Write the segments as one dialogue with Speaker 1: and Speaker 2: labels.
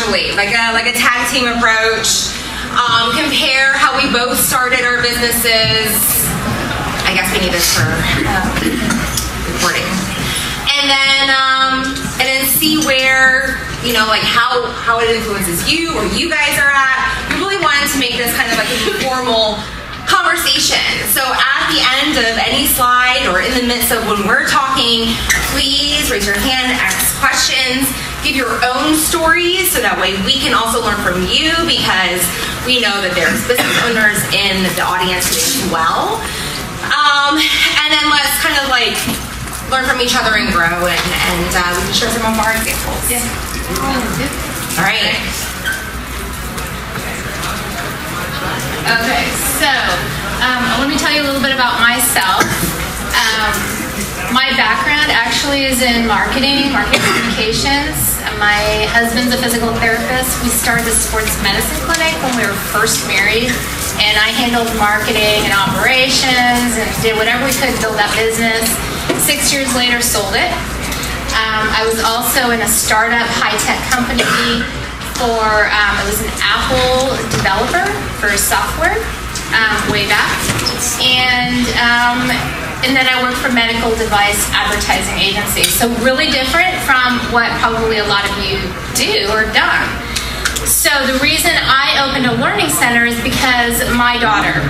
Speaker 1: graduate, like a tag team approach. Compare how we both started our businesses. I guess we need this for recording. And then see where, like how it influences you or you guys are at. We really wanted to make this kind of like an informal conversation. So at the end of any slide or in the midst of when we're talking, please raise your hand, ask questions, give your own stories so that way we can also learn from you, because we know that there's business owners in the audience as well. And then let's kind of like learn from each other and grow, and we can share some of our examples. Yeah. All right.
Speaker 2: Okay, so let me tell you a little bit about myself. My background actually is in marketing communications. My husband's a physical therapist. We started a sports medicine clinic when we were first married, and I handled marketing and operations and did whatever we could to build that business. 6 years later, sold it. I was also in a startup high-tech company for, it was an Apple developer for software way back. And then I worked for medical device advertising agencies. So really different from what probably a lot of you do or done. So the reason I opened a learning center is because my daughter,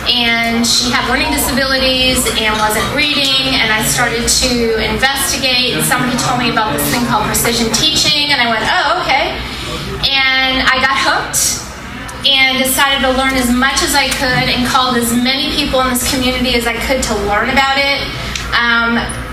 Speaker 2: and she had learning disabilities and wasn't reading, and I started to investigate, and somebody told me about this thing called precision teaching, and I went, oh, okay. And I got hooked and decided to learn as much as I could and called as many people in this community as I could to learn about it.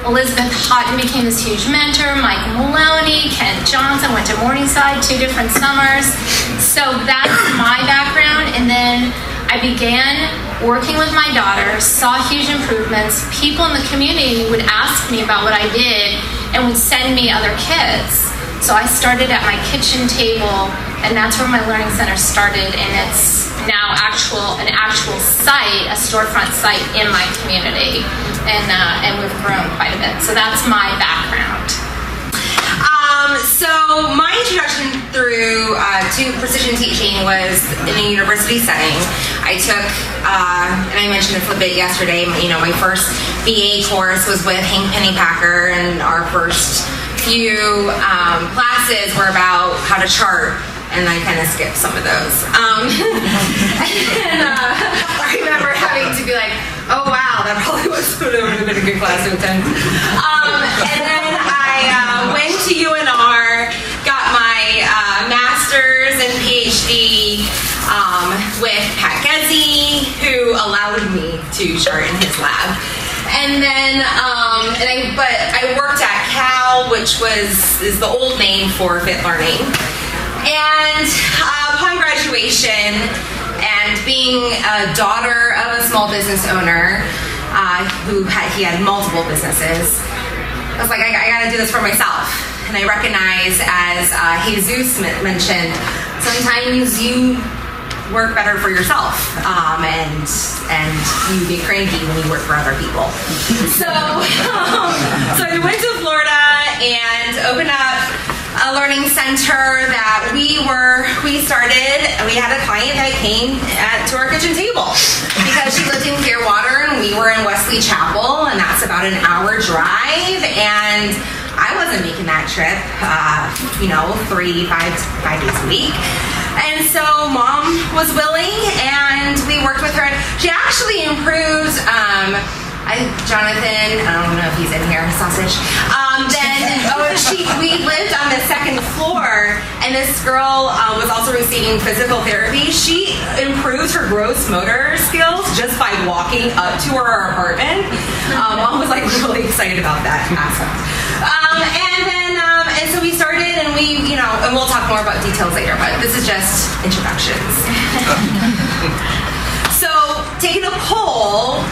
Speaker 2: Elizabeth Houghton became this huge mentor, Mike Maloney, Kent Johnson, went to Morningside 2 different summers. So that's my background, and then I began working with my daughter, saw huge improvements. People in the community would ask me about what I did and would send me other kids. So I started at my kitchen table, and that's where my learning center started, and it's now an actual site, a storefront site in my community, and we've grown quite a bit. So that's my background.
Speaker 1: So my introduction through to precision teaching was in a university setting. I took, and I mentioned this a little bit yesterday, my first BA course was with Hank Pennypacker, and our first few classes were about how to chart, and I kind of skipped some of those. And I remember having to be like, oh wow, that probably would have been a good class to attend. And then I went to UNR, got my master's and PhD with Pat Gezzi, who allowed me to chart in his lab. And then, I worked at Cal, which is the old name for Fit Learning. And upon graduation, and being a daughter of a small business owner he had multiple businesses, I was like, I got to do this for myself. And I recognize, as Jesus mentioned, sometimes you work better for yourself, and you get cranky when you work for other people. So I went to Florida and opened up a learning center that we started. We had a client that came to our kitchen table because she lived in Clearwater and we were in Wesley Chapel, and that's about an hour drive, and I wasn't making that trip 5 days a week. And so Mom was willing, and we worked with her. She actually improved, Jonathan, I don't know if he's in here, sausage. We lived on the second floor, and this girl was also receiving physical therapy. She improved her gross motor skills just by walking up to her apartment. Mom was like really excited about that aspect. And so we started, and and we'll talk more about details later, but this is just introductions. So, taking a poll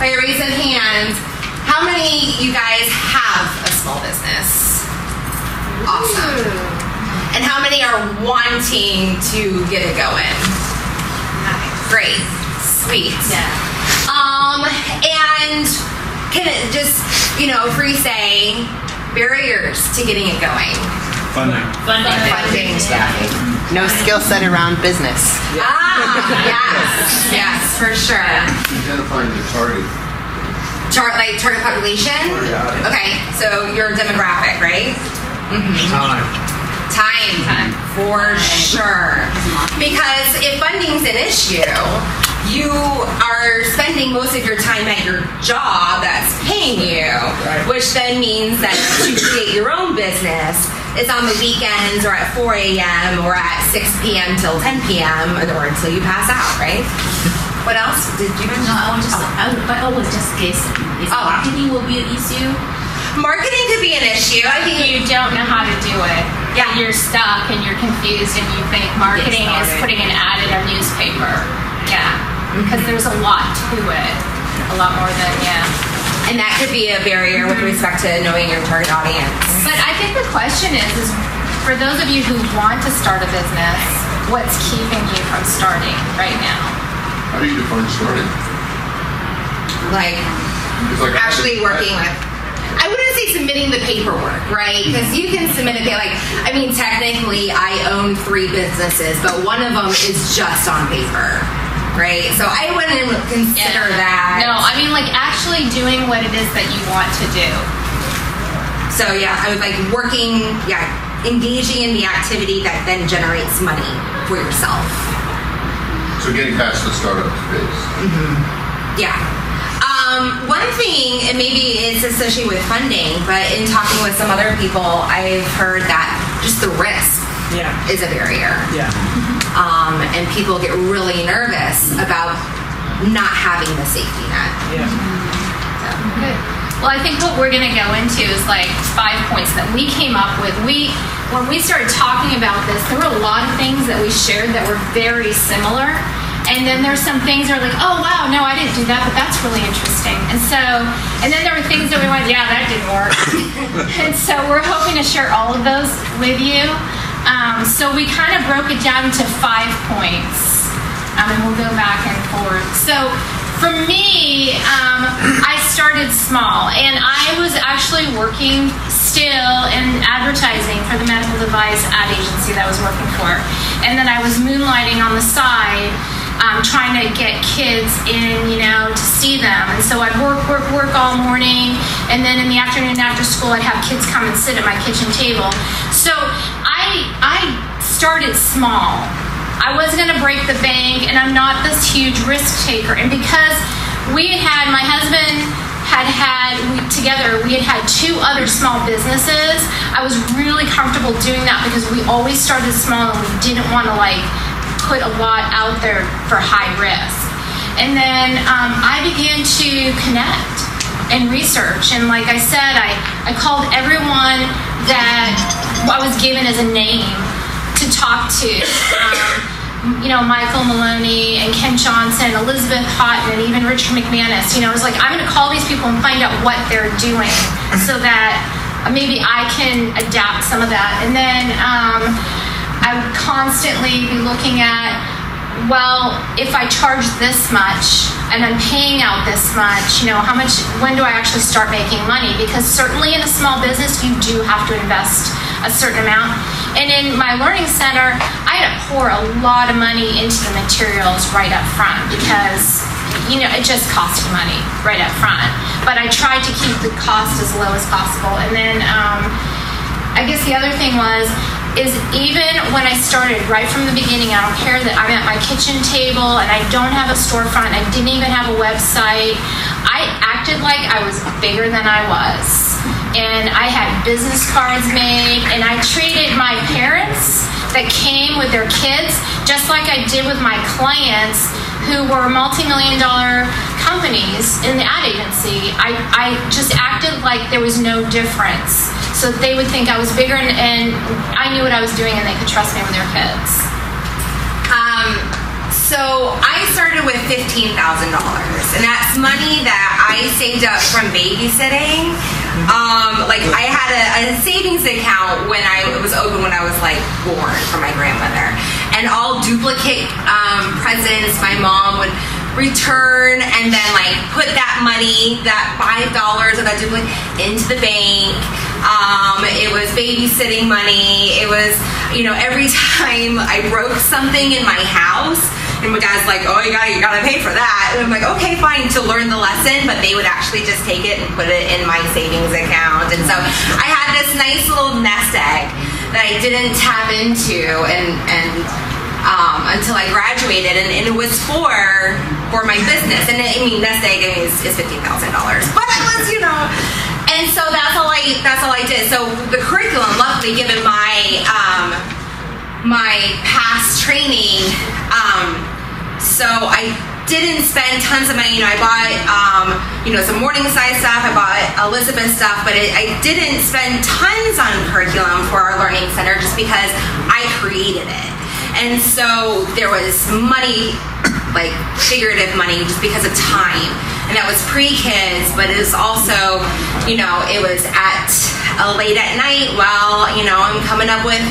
Speaker 1: by a raise of hands, how many you guys have a small business? Awesome. And how many are wanting to get it going? Great. Sweet. Yeah. And can it just, free say barriers to getting it going? Funding.
Speaker 3: No skill set around business.
Speaker 1: Yes, for sure.
Speaker 4: Identifying the target.
Speaker 1: Target population? Okay, so your demographic, right? Time, for sure. Because if funding's an issue, you are spending most of your time at your job that's paying you, which then means that to create your own business, it's on the weekends or at 4 a.m. or at 6 p.m. till 10 p.m. or until you pass out, right? What else did you mention?
Speaker 5: No, I would just guess if marketing will be an issue.
Speaker 1: Marketing could be an issue. I think
Speaker 2: You don't know how to do it.
Speaker 1: Yeah.
Speaker 2: You're stuck and you're confused and you think marketing is putting an ad in a newspaper. Yeah. Because there's a lot to it. A lot more than,
Speaker 1: and that could be a barrier with respect to knowing your target audience.
Speaker 2: But I think the question is for those of you who want to start a business, what's keeping you from starting right now?
Speaker 4: How do you define starting?
Speaker 1: Like actually working with. I wouldn't say submitting the paperwork, right? Because you can submit it. Technically, I own 3 businesses, but one of them is just on paper, right? So I wouldn't consider that.
Speaker 2: No, actually doing what it is that you want to do.
Speaker 1: So I would like working, engaging in the activity that then generates money for yourself.
Speaker 4: So getting past the startup phase.
Speaker 1: Yeah. One thing, and maybe it's associated with funding, but in talking with some other people, I've heard that just the risk is a barrier. And people get really nervous about not having the safety net.
Speaker 2: Good. Well, I think what we're going to go into is 5 points that we came up with. When we started talking about this, there were a lot of things that we shared that were very similar. And then there's some things that are like, oh, wow, no, I didn't do that, but that's really interesting. And then there were things that we went, yeah, that didn't work. And so we're hoping to share all of those with you. So we kind of broke it down into 5 points. And we'll go back and forth. So for me, I started small. And I was actually working still in advertising for the medical device ad agency that I was working for. And then I was moonlighting on the side, trying to get kids in, to see them. And so I'd work all morning, and then in the afternoon after school, I'd have kids come and sit at my kitchen table. So I started small. I wasn't going to break the bank, and I'm not this huge risk taker. And because my husband we had 2 other small businesses, I was really comfortable doing that because we always started small and we didn't want to put a lot out there for high risk. And then I began to connect and research. And like I said, I called everyone that I was given as a name to talk to. Michael Maloney and Ken Johnson, Elizabeth Houghton, and even Richard McManus. I was like, I'm going to call these people and find out what they're doing so that maybe I can adapt some of that. And then I would constantly be looking at, well, if I charge this much and I'm paying out this much, when do I actually start making money? Because certainly in a small business, you do have to invest a certain amount. And in my learning center, I had to pour a lot of money into the materials right up front because, it just cost money right up front. But I tried to keep the cost as low as possible. And then I guess the other thing is even when I started right from the beginning, I don't care that I'm at my kitchen table and I don't have a storefront, I didn't even have a website. I acted like I was bigger than I was. And I had business cards made, and I treated my parents that came with their kids just like I did with my clients who were multi-million-dollar companies in the ad agency. I just acted like there was no difference, so that they would think I was bigger and I knew what I was doing and they could trust me with their kids.
Speaker 1: So I started with $15,000, and that's money that I saved up from babysitting. I had a savings account when it was open when I was born for my grandmother, and all duplicate presents. My mom would return and then like put that money, that $5 or that duplicate into the bank. It was babysitting money. It was, every time I broke something in my house, and my dad's like, oh, you gotta pay for that. And I'm like, okay, fine, to learn the lesson, but they would actually just take it and put it in my savings account. And so I had this nice little nest egg that I didn't tap into until I graduated, and it was for my business. And nest egg is $15,000, but I was, and so that's all I did. So the curriculum, luckily, given my my past training, so I didn't spend tons of money. I bought some Morningside stuff. I bought Elizabeth stuff, but I didn't spend tons on curriculum for our learning center just because I created it. And so there was money, like figurative money, just because of time. And that was pre-kids, but it was also, it was at late at night while, I'm coming up with,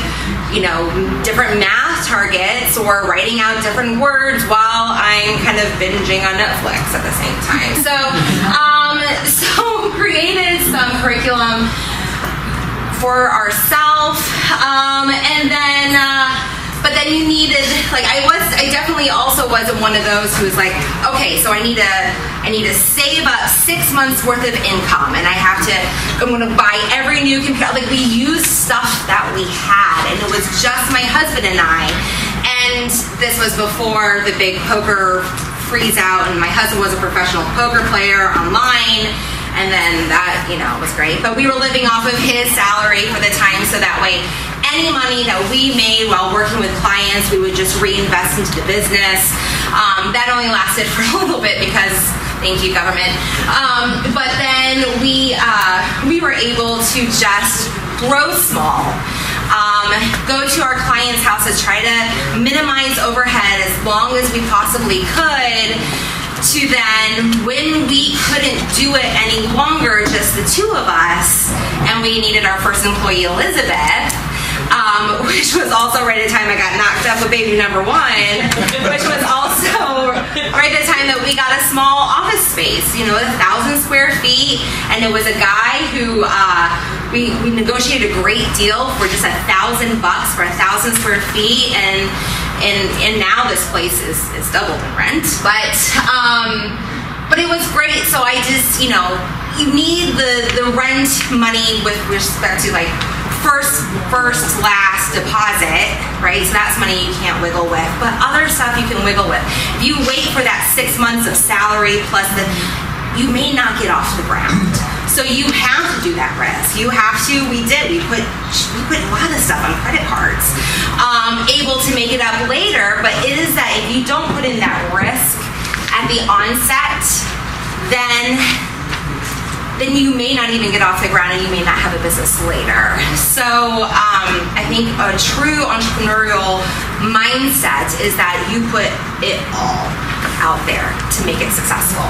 Speaker 1: different math targets or writing out different words while I'm kind of binging on Netflix at the same time. So, so created some curriculum for ourselves, and then, but then you needed, like, I definitely also wasn't one of those who was like, okay, so I need to save up 6 months worth of income, and I'm going to buy every new computer. Like, we used stuff that we had, and it was just my husband and I. And this was before the big poker freeze out, and my husband was a professional poker player online. And then that, was great. But we were living off of his salary for the time, so that way any money that we made while working with clients, we would just reinvest into the business. That only lasted for a little bit because, thank you, government. But then we were able to just grow small. Go to our clients' houses, try to minimize overhead as long as we possibly could, to then, when we couldn't do it any longer, just the two of us, and we needed our first employee, Elizabeth, which was also right at the time I got knocked up with baby number one, which was also right at the time that we got a small office space, 1,000 square feet, and it was a guy who we negotiated a great deal for just $1,000 for 1,000 square feet, and now this place is double the rent, but it was great. So I just, you need the rent money with respect to like first last deposit, right? So that's money you can't wiggle with, but other stuff you can wiggle with. If you wait for that 6 months of salary plus you may not get off the ground. So you have to do that risk. You have to. We put a lot of stuff on credit cards, able to make it up later. But it is that if you don't put in that risk at the onset, then you may not even get off the ground, and you may not have a business later. So I think a true entrepreneurial mindset is that you put it all out there to make it successful.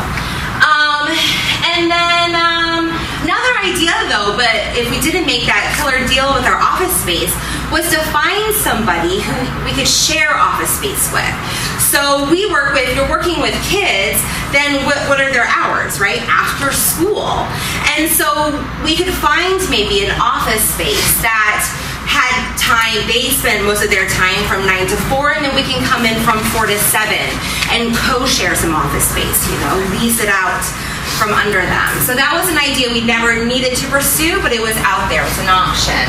Speaker 1: And then another idea, though, but if we didn't make that killer deal with our office space, was to find somebody who we could share office space with. So you're working with kids, then what are their hours, right? After school. And so we could find maybe an office space that had time, they spend most of their time from 9 to 4, and then we can come in from 4 to 7 and co-share some office space, lease it out from under them. So that was an idea we never needed to pursue, but it was out there. It's an option.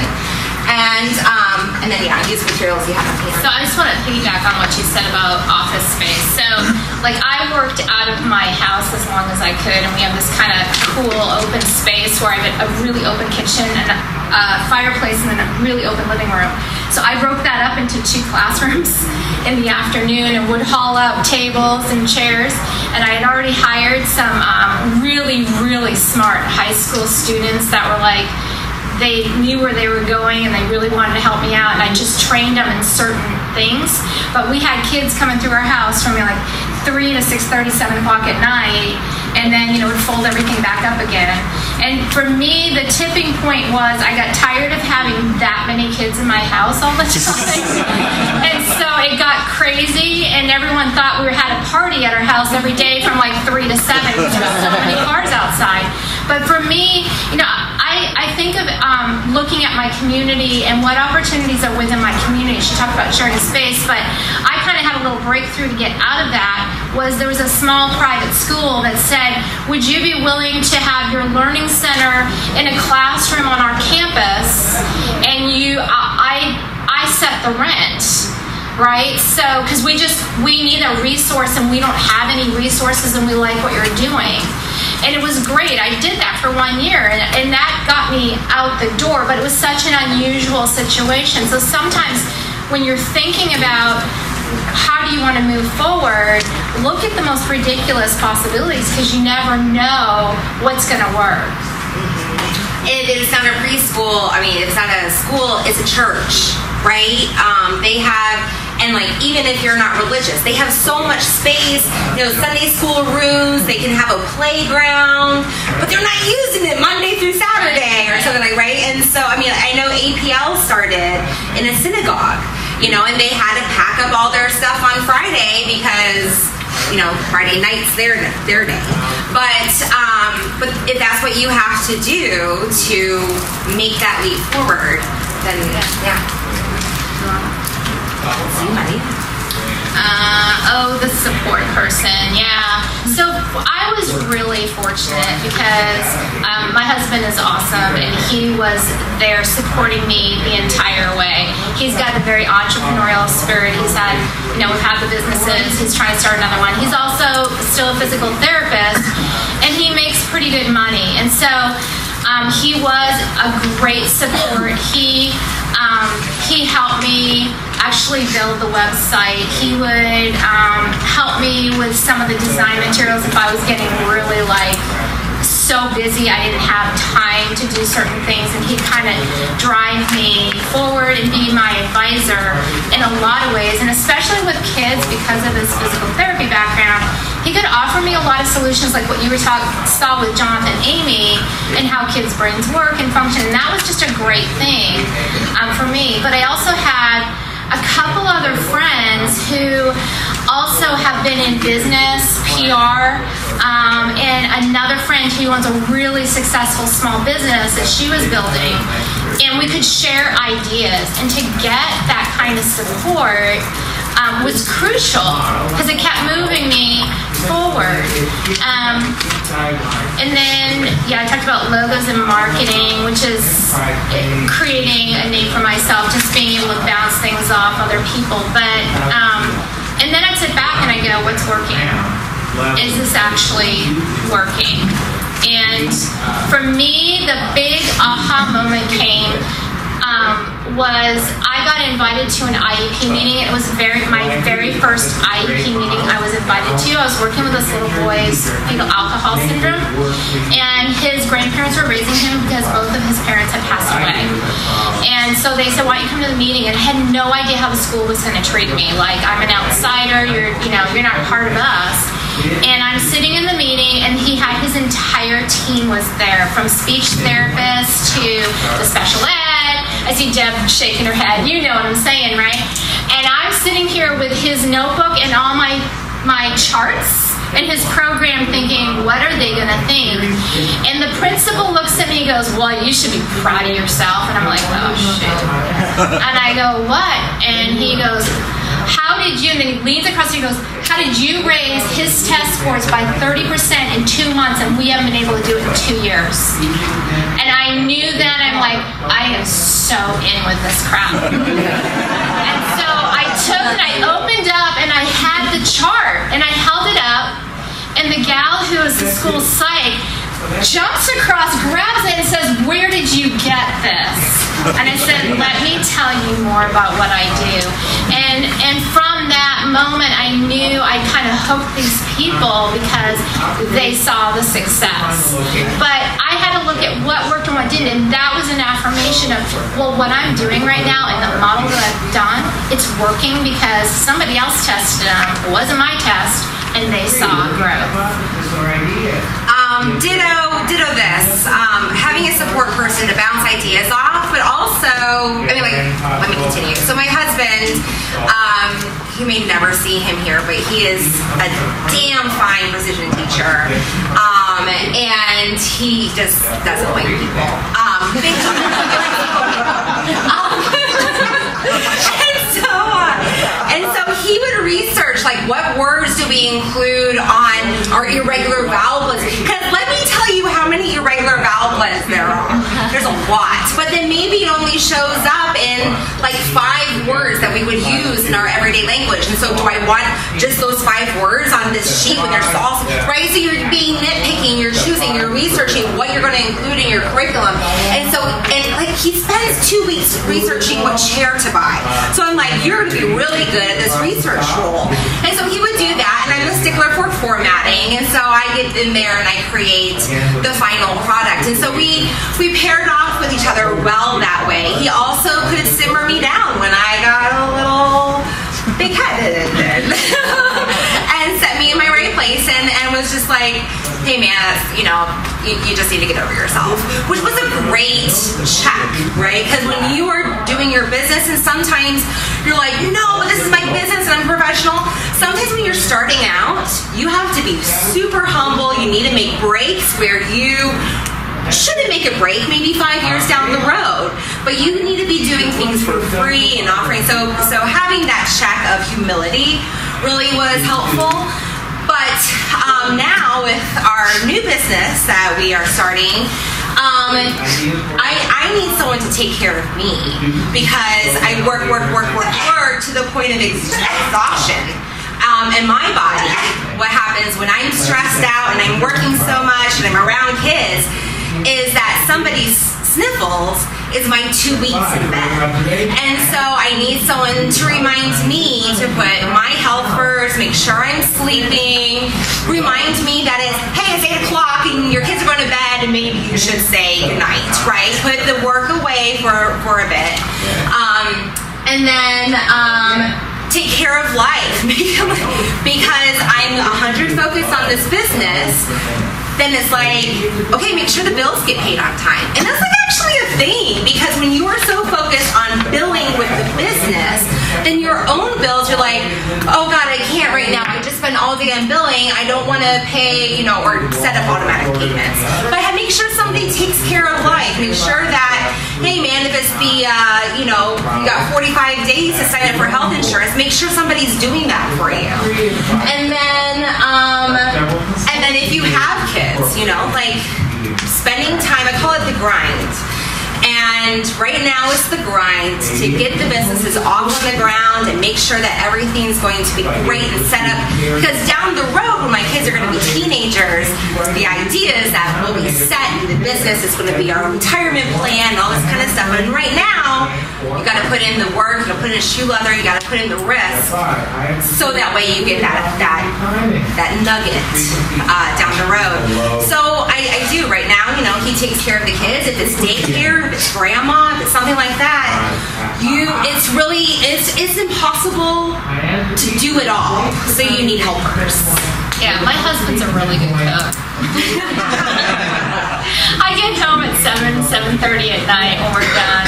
Speaker 1: And then use materials you have on hand.
Speaker 2: So I just want to piggyback on what you said about office space. So, like, I worked out of my house as long as I could, and we have this kind of cool open space where I have a really open kitchen and a fireplace and then a really open living room. So I broke that up into 2 classrooms in the afternoon and would haul up tables and chairs. And I had already hired some really, really smart high school students that were like, they knew where they were going and they really wanted to help me out, and I just trained them in certain things. But we had kids coming through our house from like 3 to 6:30, 7 o'clock at night, and then would fold everything back up again. And for me, the tipping point was I got tired of having that many kids in my house all the time. And so it got crazy, and everyone thought we had a party at our house every day from like 3 to 7 because there were so many cars outside. But for me, I think of looking at my community and what opportunities are within my community. She talked about sharing space, but I kind of had a little breakthrough to get out of that. There was a small private school that said, would you be willing to have your learning center in a classroom on our campus, and I set the rent, right? So, because we need a resource and we don't have any resources and we like what you're doing. And it was great. I did that for 1 year, and that got me out the door, but it was such an unusual situation. So sometimes when you're thinking about how do you want to move forward, look at the most ridiculous possibilities, because you never know what's going to work.
Speaker 1: It's not a preschool. I mean, it's not a school. It's a church, right? They have, and like, even if you're not religious, they have so much space. Sunday school rooms. They can have a playground, but they're not using it Monday through Saturday or something like, right? And so, I mean, I know APL started in a synagogue, and they had to pack up all their stuff on Friday because, Friday night's their day. But if that's what you have to do to make that leap forward, then yeah.
Speaker 2: The support person, yeah. So I was really fortunate because my husband is awesome, and he was there supporting me the entire way. He's got a very entrepreneurial spirit. He's had, we've had the businesses. He's trying to start another one. He's also still a physical therapist, and he makes pretty good money. And so he was a great support. He helped me actually build the website. He would help me with some of the design materials if I was getting really so busy I didn't have time to do certain things, and he'd kind of drive me forward and be my advisor in a lot of ways. And especially with kids, because of his physical therapy background, he could offer me a lot of solutions, like what you saw with Jonathan and Amy, and how kids' brains work and function. And that was just a great thing for me. But I also had a couple other friends who also have been in business, PR, and another friend who owns a really successful small business that she was building. And we could share ideas, and to get that kind of support was crucial because it kept moving me forward. And then, I talked about logos and marketing, which is creating a name for myself, just being able to bounce things off other people. But, and then I'd sit back and I go, what's working? Is this actually working? And for me, the big aha moment came was I got invited to an IEP meeting. It was my very first IEP meeting I was invited to. I was working with this little boy's fetal alcohol syndrome, and his grandparents were raising him because both of his parents had passed away. And so they said, why don't you come to the meeting? And I had no idea how the school was going to treat me. Like, I'm an outsider, you're not part of us. And I'm sitting in the meeting, and he had his entire team was there, from speech therapists to the special ed. I see Deb shaking her head. You know what I'm saying, right? And I'm sitting here with his notebook and all my charts and his program, thinking, what are they going to think? And the principal looks at me and goes, well, you should be proud of yourself. And I'm like, oh, shit. And I go, what? And he goes, how did you, and then he leans across and he goes, how did you raise his test scores by 30% in 2 months, and we haven't been able to do it in 2 years? And I knew then, I'm like, I am so in with this crap. And so I took and I opened up and I had the chart and I held it up, and the gal who was the school psych jumps across, grabs it, and says, where did you get this? And I said, let me tell you more about what I do. And from that moment, I knew I kind of hooked these people because they saw the success. But I had to look at what worked and what didn't, and that was an affirmation of, well, what I'm doing right now and the model that I've done, it's working because somebody else tested them. It wasn't my test, and they saw growth.
Speaker 1: Ditto this. Having a support person to bounce ideas off, but also, let me continue. So my husband, you may never see him here, but he is a damn fine precision teacher. And he just doesn't like people. Big time. And so he would research, like, what words do we include on our irregular vowel blends? Because let me tell you how many irregular vowel blends there are. There's a lot. But then maybe it only shows up in, like, 5 words that we would use in our everyday language. And so do I want just those 5 words on this sheet when there's also, right? So you're being nitpicking, you're choosing, you're researching what you're going to include in your curriculum. And so, like, he spends 2 weeks researching what chair to buy. So I'm like, you're going to be really good at this research role. And so he would do that, and I'm a stickler for formatting, and so I get in there and I create the final product. And so we paired off with each other well that way. He also could simmer me down when I got a little big-headed and set me in my right place and was just like, hey man, you know, you just need to get over yourself, which was a great check, right? Because when you are doing your business and sometimes you're like, no, this is my business and I'm professional. Sometimes when you're starting out, you have to be super humble. You need to make breaks where you shouldn't make a break maybe 5 years down the road, but you need to be doing things for free and offering. So having that check of humility really was helpful. But now with our new business that we are starting, I need someone to take care of me because I work to the point of exhaustion. And my body, what happens when I'm stressed out and I'm working so much and I'm around kids is that somebody's sniffles is my 2 weeks in bed. And so I need someone to remind me to put my health first, make sure I'm sleeping, remind me that it's, hey, it's 8 o'clock and your kids are going to bed and maybe you should say goodnight, right? Put the work away for a bit. And then take care of life because I'm 100 focused on this business. Then it's like, okay, make sure the bills get paid on time. And that's like actually a thing because when you are so focused on billing with the business, then your own bills, you're like, oh God, I can't right now. I just spent all day on billing. I don't want to pay, you know, or set up automatic payments. But make sure somebody takes care of life. Make sure that, hey man, if it's the, you know, you got 45 days to sign up for health insurance, make sure somebody's doing that for you. And then if you have kids, you know, like spending time, I call it the grind. And right now it's the grind to get the businesses off on the ground and make sure that everything's going to be great and set up. Because down the road, when my kids are going to be teenagers, the idea is that we'll be set in the business. It's going to be our retirement plan and all this kind of stuff. And right now, you got to put in the work, you got to put in shoe leather, you got to put in the risk, so that way you get that nugget down the road. So I do right now. You know, he takes care of the kids. If it's daycare, if it's grandma, if it's something like that, it's impossible to do it all. So you need helpers.
Speaker 2: Yeah, my husband's a really good cook. I get home at 7:30 at night when we're done.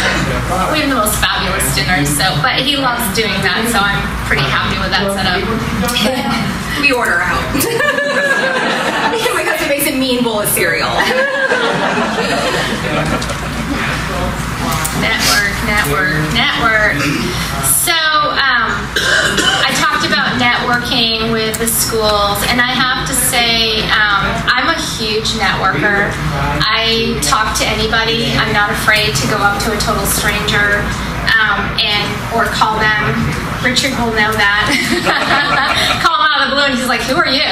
Speaker 2: We have the most fabulous dinners, but he loves doing that, so I'm pretty happy with that setup.
Speaker 1: We order out. My husband makes a mean bowl of cereal. Network.
Speaker 2: So I talked about networking with the schools, and I have to say I'm a huge networker. I talk to anybody. I'm not afraid to go up to a total stranger or call them. Richard will know that. Call him out of the blue and he's like, who are you?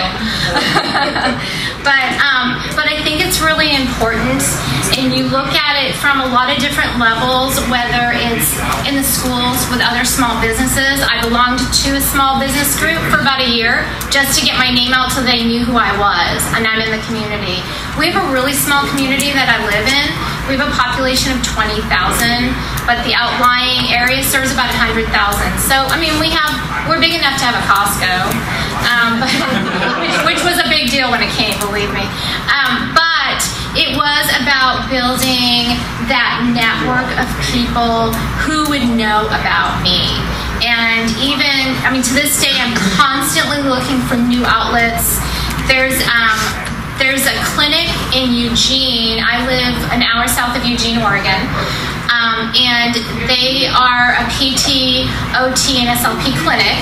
Speaker 2: But I think it's really important, and you look at it from a lot of different levels, whether it's in the schools with other small businesses. I belonged to a small business group for about a year just to get my name out so they knew who I was, and I'm in the community. We have a really small community that I live in. We have a population of 20,000, but the outlying area serves about 100,000. So, I mean, we're big enough to have a Costco, which was a big deal when it came, believe me. But it was about building that network of people who would know about me. And even, I mean, to this day, I'm constantly looking for new outlets. There's a clinic in Eugene. I live an hour south of Eugene, Oregon. And they are a PT, OT, and SLP clinic.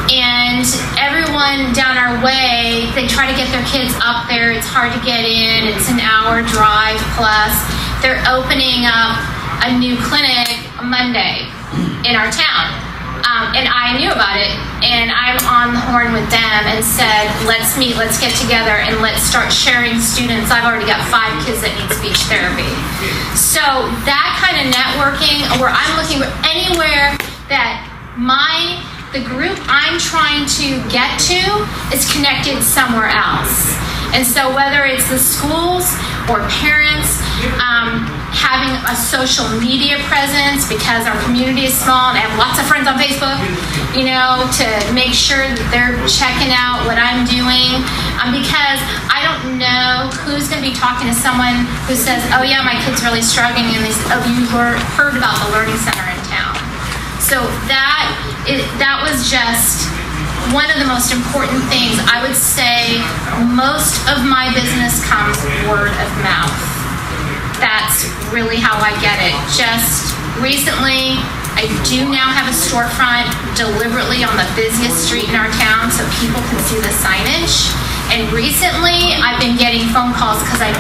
Speaker 2: And everyone down our way, they try to get their kids up there. It's hard to get in. It's an hour drive plus. They're opening up a new clinic Monday in our town. And I knew about it, and I'm on the horn with them and said, let's meet, let's get together, and let's start sharing students. I've already got 5 kids that need speech therapy. So that kind of networking, where I'm looking anywhere that the group I'm trying to get to is connected somewhere else. And so whether it's the schools or parents, having a social media presence, because our community is small and I have lots of friends on Facebook, to make sure that they're checking out what I'm doing, because I don't know who's going to be talking to someone who says, oh yeah, my kid's really struggling, and they say, oh, you heard about the Learning Center in town. So that was just one of the most important things. I would say most of my business comes word of mouth. That's really how I get it. Just recently, I do now have a storefront deliberately on the busiest street in our town so people can see the signage. And recently, I've been getting phone calls because I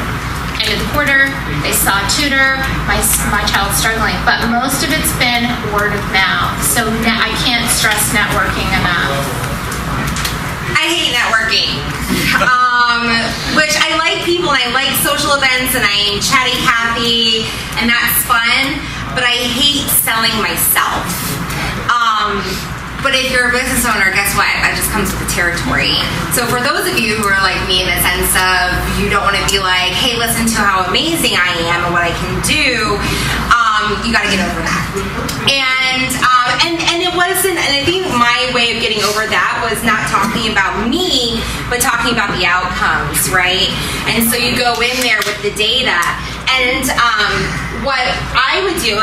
Speaker 2: ended the quarter, they saw a tutor, my child's struggling. But most of it's been word of mouth. So I can't stress networking enough.
Speaker 1: I hate networking, which I like people and I like social events and I'm chatty Cathy and that's fun, but I hate selling myself. But if you're a business owner, guess what? That just comes with the territory. So for those of you who are like me in the sense of you don't want to be like, hey, listen to how amazing I am and what I can do, you got to get over that. And it wasn't, and I think my way of getting over that was not talking about me, but talking about the outcomes, right? And so you go in there with the data. And what I would do,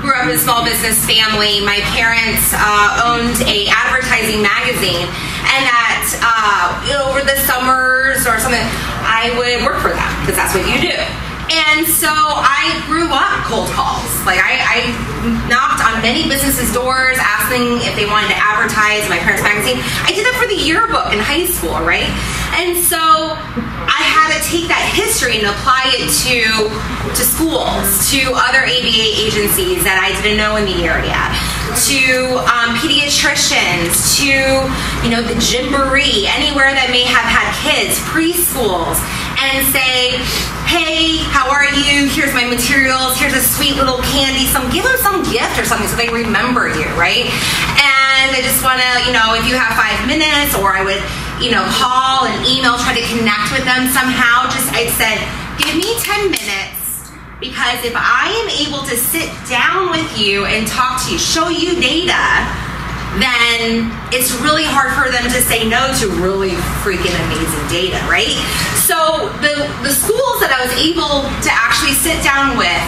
Speaker 1: grew up in a small business family. My parents owned a advertising magazine, and that over the summers or something, I would work for them because that's what you do. And so I grew up cold calls. I knocked on many businesses' doors asking if they wanted to advertise my parents' magazine. I did that for the yearbook in high school, right? And so I had to take that history and apply it to schools, to other ABA agencies that I didn't know in the area, to pediatricians, to the gymboree, anywhere that may have had kids, preschools, and say, hey, how are you? Here's my materials. Here's a sweet little candy. Give them some gift or something so they remember you, right? And I just want to, if you have 5 minutes, or I would, call and email, try to connect with them somehow. I said, give me 10 minutes, because if I am able to sit down with you and talk to you, show you data, then it's really hard for them to say no to really freaking amazing data, right? So the schools that I was able to actually sit down with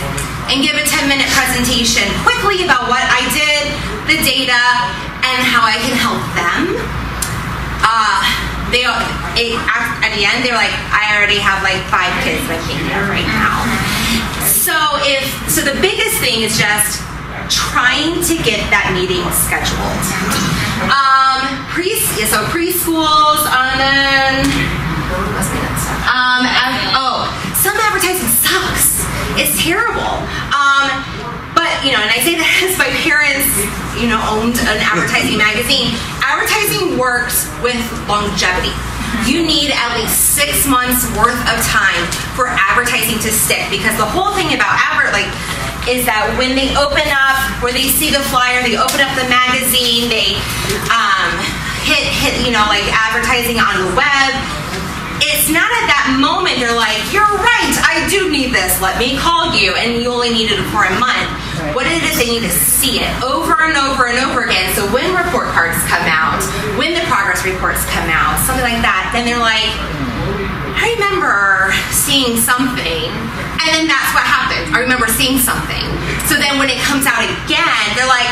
Speaker 1: and give a 10-minute presentation quickly about what I did, the data, and how I can help them, at the end, they're like, I already have 5 kids with me here right now. So the biggest thing is just trying to get that meeting scheduled. Preschools, and then some advertising sucks. It's terrible. But and I say that as my parents, owned an advertising magazine. Advertising works with longevity. You need at least 6 months worth of time for advertising to stick, because the whole thing about is that when they open up, or they see the flyer, they open up the magazine, they hit advertising on the web. It's not at that moment they're like, you're right, I do need this, let me call you, and you only needed it for a month. What it is, they need to see it over and over and over again. So when report cards come out, when the progress reports come out, something like that, then they're like, I remember seeing something, and then that's what happened. I remember seeing something. So then when it comes out again, they're like,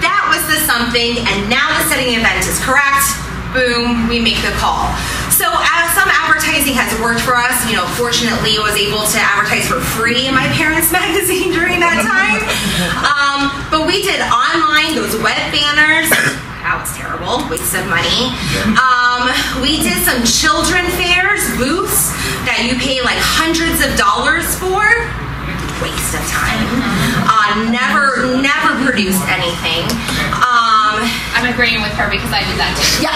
Speaker 1: that that was the something, and now the setting event is correct. Boom, we make the call. So some advertising has worked for us. You know, fortunately, I was able to advertise for free in my parents' magazine during that time. But we did online, those web banners. That was terrible, waste of money. We did some children fairs, booths that you pay like hundreds of dollars for. Waste of time. Never produced anything.
Speaker 2: I'm agreeing with her because I did that too.
Speaker 1: Yeah.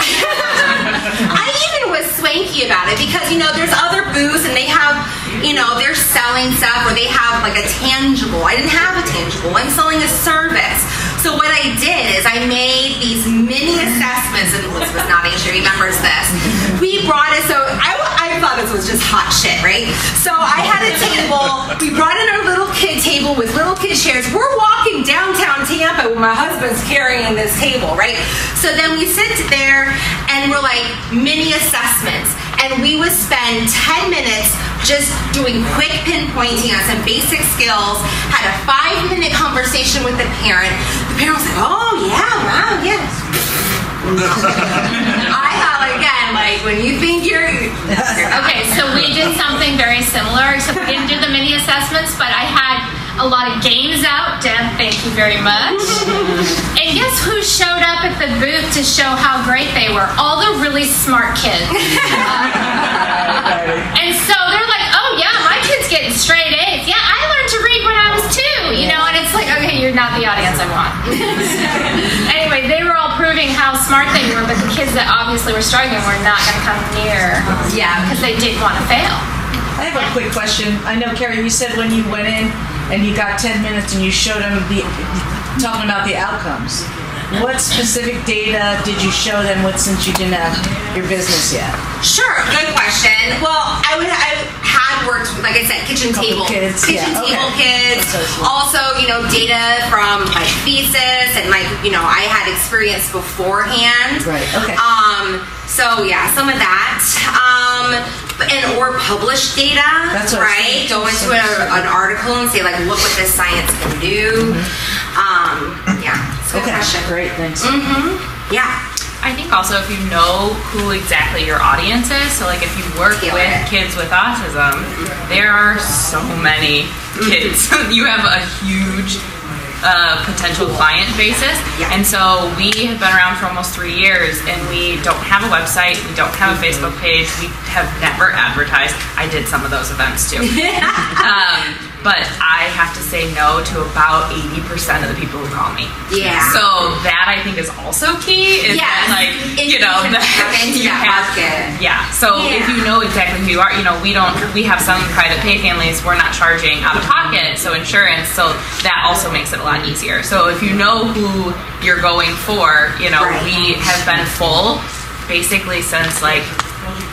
Speaker 1: I even was swanky about it because, you know, there's other booths and they have, you know, they're selling stuff or they have like a tangible. I didn't have a tangible. I'm selling a service. So what I did is I made these mini assessments, and Elizabeth nodding, she remembers this. We brought it, so I thought this was just hot shit, right? So I had a table, we brought in our little kid table with little kid chairs. We're walking downtown Tampa when my husband's carrying this table, right? So then we sit there and we're like, mini assessments. And we would spend 10 minutes just doing quick pinpointing on some basic skills, had a 5-minute conversation with the parent. The parent was like, oh, yeah, wow, yes. I thought, again, like, when you think you're
Speaker 2: Okay, so we did something very similar, except we didn't do the mini assessments, but I had a lot of games out. Deb, thank you very much. And guess who showed up at the booth to show how great they were? All the really smart kids. And so they're like, oh yeah, my kid's getting straight A's. Yeah, I learned to read when I was 2, you know, and it's like, okay, you're not the audience I want. Anyway, they were all proving how smart they were, but the kids that obviously were struggling were not going to come near. Yeah, because they didn't want to fail.
Speaker 6: I have a quick question. I know, Carrie, you said when you went in and you got 10 minutes and you showed them talking about the outcomes. What specific data did you show them with, since you didn't have your business yet?
Speaker 1: Sure, good question. Well, I had worked, like I said, kitchen table kids. Also, you know, data from my thesis and like, you know, I had experience beforehand.
Speaker 6: Right. Okay.
Speaker 1: So yeah, some of that. Or published data,
Speaker 6: that's
Speaker 1: right? Go into an article and say, like, look what this science can do. Yeah, it's a good question.
Speaker 6: Great, thanks.
Speaker 1: Yeah.
Speaker 7: I think also if you know who exactly your audience is, so like if you work with kids with autism, there are so many kids. You have a huge potential client basis, and so we have been around for almost 3 years, and we don't have a website, we don't have a Facebook page, we have never advertised. I did some of those events too. But I have to say no to about 80% of the people who call me. Yeah. So that I think is also key. Is that, like, you know, that you have. Yeah. So if you know exactly who you are, you know, we have some private pay families. We're not charging out of pocket, so insurance. So that also makes it a lot easier. So if you know who you're going for, you know, we have been full basically since like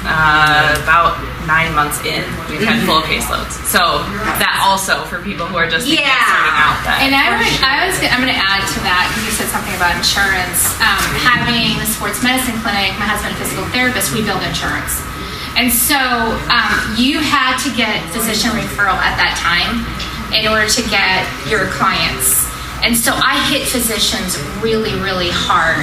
Speaker 7: about 9 months in. We've had full caseloads. So that also for people who are just starting out.
Speaker 2: And I'm going to add to that, because you said something about insurance. Having the sports medicine clinic, my husband, a physical therapist, we build insurance. And so you had to get physician referral at that time in order to get your clients. And so I hit physicians really, really hard.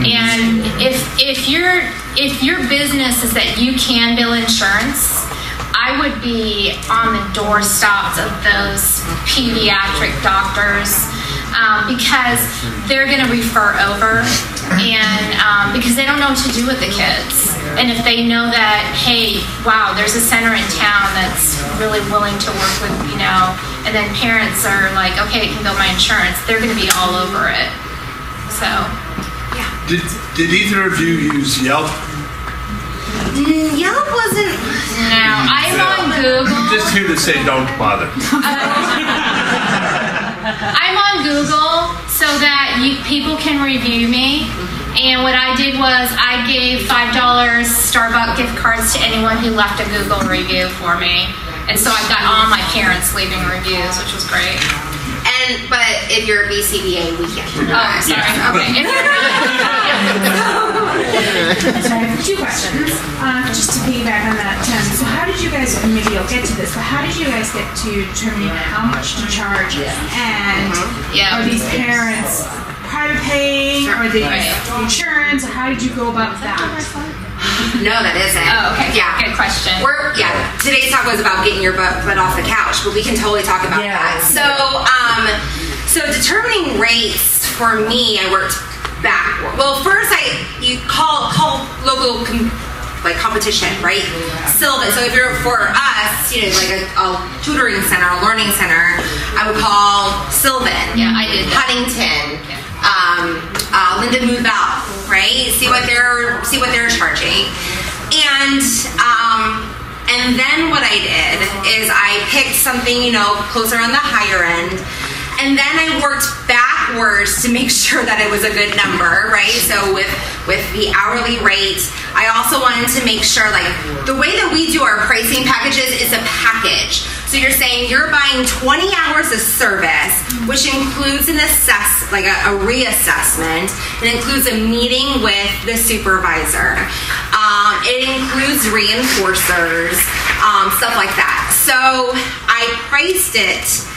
Speaker 2: And if your business is that you can bill insurance, I would be on the doorsteps of those pediatric doctors, because they're going to refer over, and because they don't know what to do with the kids. And if they know that, hey, wow, there's a center in town that's really willing to work with, you know, and then parents are like, okay, I can bill my insurance, they're going to be all over it. So, yeah.
Speaker 8: Did either of you use Yelp?
Speaker 1: Yelp wasn't.
Speaker 2: No, I'm on Google.
Speaker 8: Just here to say don't bother.
Speaker 2: I'm on Google so that people can review me. And what I did was I gave $5 Starbucks gift cards to anyone who left a Google review for me. And so I got all my parents leaving reviews, which was great.
Speaker 1: But if you're a BCBA, we can't do that.
Speaker 2: Oh, sorry. Okay. If you're
Speaker 5: So I have 2 questions, just to piggyback on that, Tim. So how did you guys, and maybe you'll get to this, but how did you guys get to determining how much to charge? And are these parents private pay or the
Speaker 2: Right.
Speaker 5: insurance? How did you go about that?
Speaker 1: No, that isn't.
Speaker 2: Oh, okay.
Speaker 1: Yeah.
Speaker 2: Good question.
Speaker 1: Today's talk was about getting your butt off the couch, but we can totally talk about
Speaker 6: Yeah.
Speaker 1: that. So determining rates for me, I worked backward. Well, first you call local competition, right? Sylvan. So if you're for us, like a tutoring center, a learning center, I would call Sylvan.
Speaker 2: Yeah, I did that.
Speaker 1: Huntington. Linden Mood Bell, right? See what they're charging, and then what I did is I picked something closer on the higher end, and then I worked backwards to make sure that it was a good number, right? So with the hourly rate, I also wanted to make sure the way that we do our pricing packages is a package. So you're saying you're buying 20 hours of service, which includes a reassessment. It includes a meeting with the supervisor. It includes reinforcers, stuff like that. So I priced it.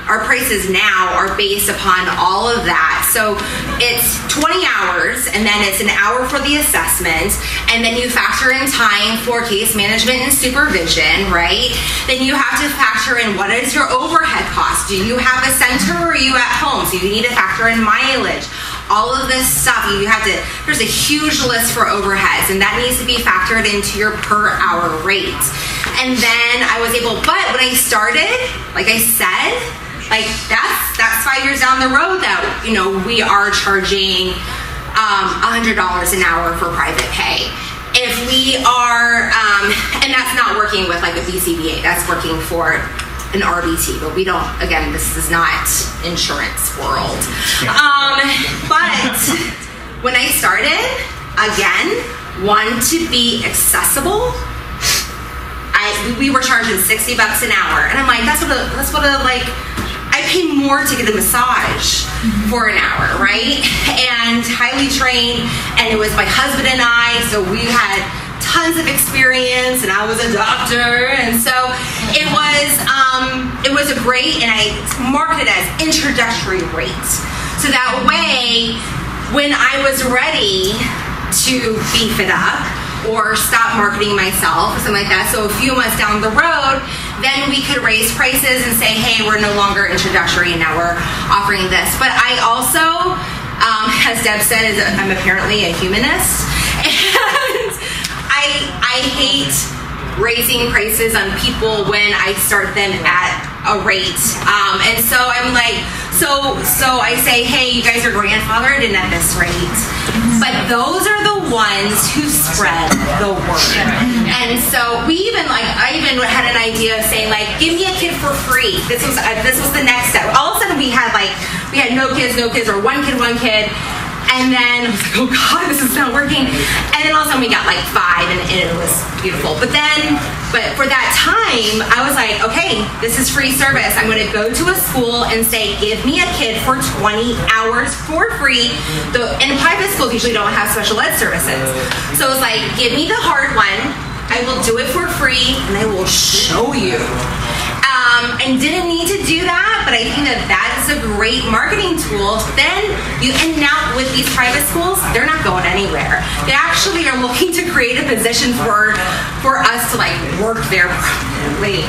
Speaker 1: Our prices now are based upon all of that. So it's 20 hours, and then it's an hour for the assessment, and then you factor in time for case management and supervision, right? Then you have to factor in what is your overhead cost. Do you have a center or are you at home? So you need to factor in mileage. All of this stuff, there's a huge list for overheads, and that needs to be factored into your per hour rate. And then I was able, but when I started, like I said, that's 5 years down the road that, we are charging $100 an hour for private pay. If we are, and that's not working with a BCBA, that's working for an RBT, but we don't, again, this is not insurance world. But when I started, again, one, to be accessible, we were charging $60 an hour, and I'm like, that's what I pay more to get a massage for an hour, right? And highly trained, and it was my husband and I, so we had tons of experience, and I was a doctor, and so it was a great, and I marketed it as introductory rates. So that way, when I was ready to beef it up or stop marketing myself or something like that, so a few months down the road, then we could raise prices and say, hey, we're no longer introductory and now we're offering this. But I also, as Deb said, I'm apparently a humanist, and I hate raising prices on people when I start them at a rate. And so I'm like, so I say, hey, you guys are grandfathered in at this rate. But those are the ones who spread the word. And so I even had an idea of saying, give me a kid for free. This was the next step. All of a sudden we had no kids, or one kid. And then I was like, oh God, this is not working. And then all of a sudden we got 5, and it was beautiful. But for that time, I was like, okay, this is free service. I'm going to go to a school and say, give me a kid for 20 hours for free. And private schools usually don't have special ed services. So it was like, give me the hard one. I will do it for free, and I will show you. And didn't need to do that, but I think that is a great marketing tool. And now with these private schools, they're not going anywhere. They actually are looking to create a position for us to work there permanently,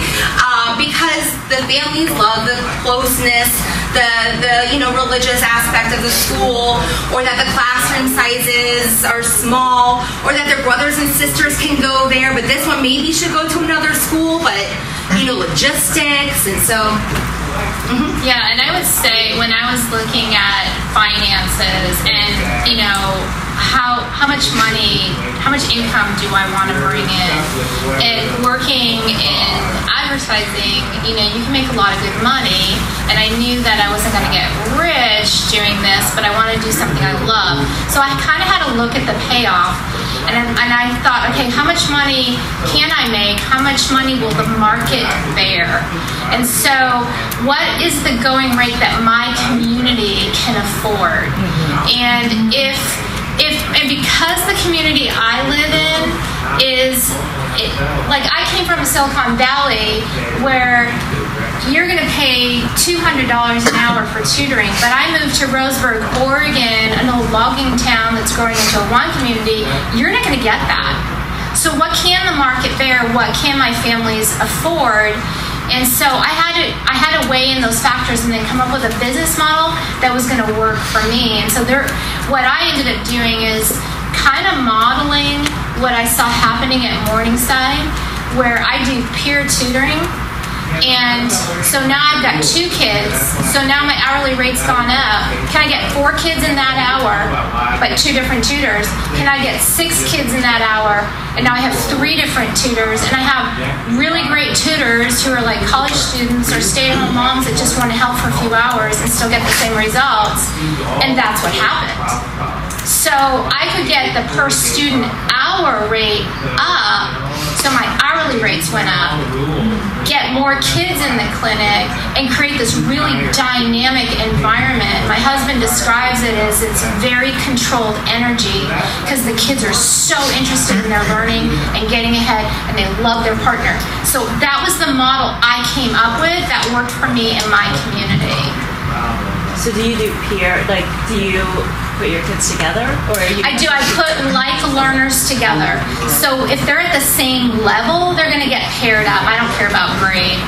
Speaker 1: because the families love the closeness, the religious aspect of the school, or that the classroom sizes are small, or that their brothers and sisters can go there, but this one maybe should go to another school, but logistics, and so.
Speaker 2: Yeah, and I would say when I was looking at finances and how much money, how much income do I want to bring in, and working in advertising, you can make a lot of good money, and I knew that I wasn't going to get rich doing this, but I wanted to do something I love. So I kind of had to look at the payoff. And I thought, okay, how much money can I make? How much money will the market bear? And so what is the going rate that my community can afford? And because the community I live in I came from Silicon Valley, where you're going to pay $200 an hour for tutoring, but I moved to Roseburg, Oregon, an old logging town that's growing into a wine community. You're not going to get that. So what can the market bear? What can my families afford? And so I had to weigh in those factors and then come up with a business model that was going to work for me. And so what I ended up doing is kind of modeling what I saw happening at Morningside, where I do peer tutoring. And so now I've got 2 kids. So now my hourly rate's gone up. Can I get 4 kids in that hour, but 2 different tutors? Can I get 6 kids in that hour? And now I have 3 different tutors. And I have really great tutors who are like college students or stay-at-home moms that just want to help for a few hours and still get the same results. And that's what happened. So I could get the per student hour rate up, so my hourly rates went up, get more kids in the clinic, and create this really dynamic environment. My husband describes it as it's very controlled energy because the kids are so interested in their learning and getting ahead, and they love their partner. So that was the model I came up with that worked for me and my community.
Speaker 9: So do you do peer, like, do you put your kids together? Or are you
Speaker 2: I do. I put like learners together. So if they're at the same level, they're going to get paired up. I don't care about grade.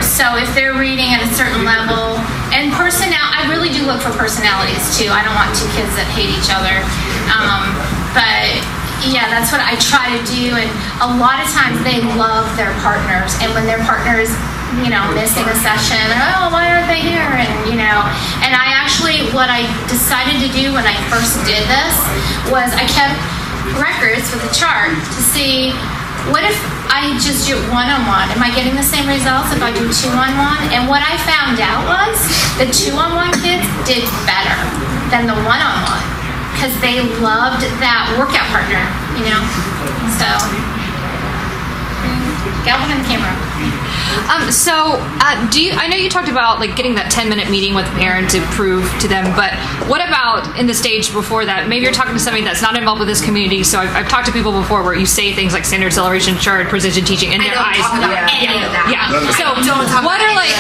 Speaker 2: So if they're reading at a certain level, and I really do look for personalities too. I don't want 2 kids that hate each other. But yeah, that's what I try to do. And a lot of times they love their partners. And when their partner is missing a session, they're, why aren't they here? And I actually, what I decided to do when I first did this was I kept records with a chart to see, what if I just do one-on-one? Am I getting the same results if I do 2-on-1? And what I found out was the 2-on-1 kids did better than the 1-on-1 because they loved that workout partner, So, Galvin and the camera.
Speaker 10: I know you talked about like getting that 10-minute meeting with the parent to prove to them, but what about in the stage before that? Maybe you're talking to somebody that's not involved with this community. So I've talked to people before where you say things like standard acceleration chart, precision teaching, and their eyes.
Speaker 1: Any of that.
Speaker 10: Yeah. So what are like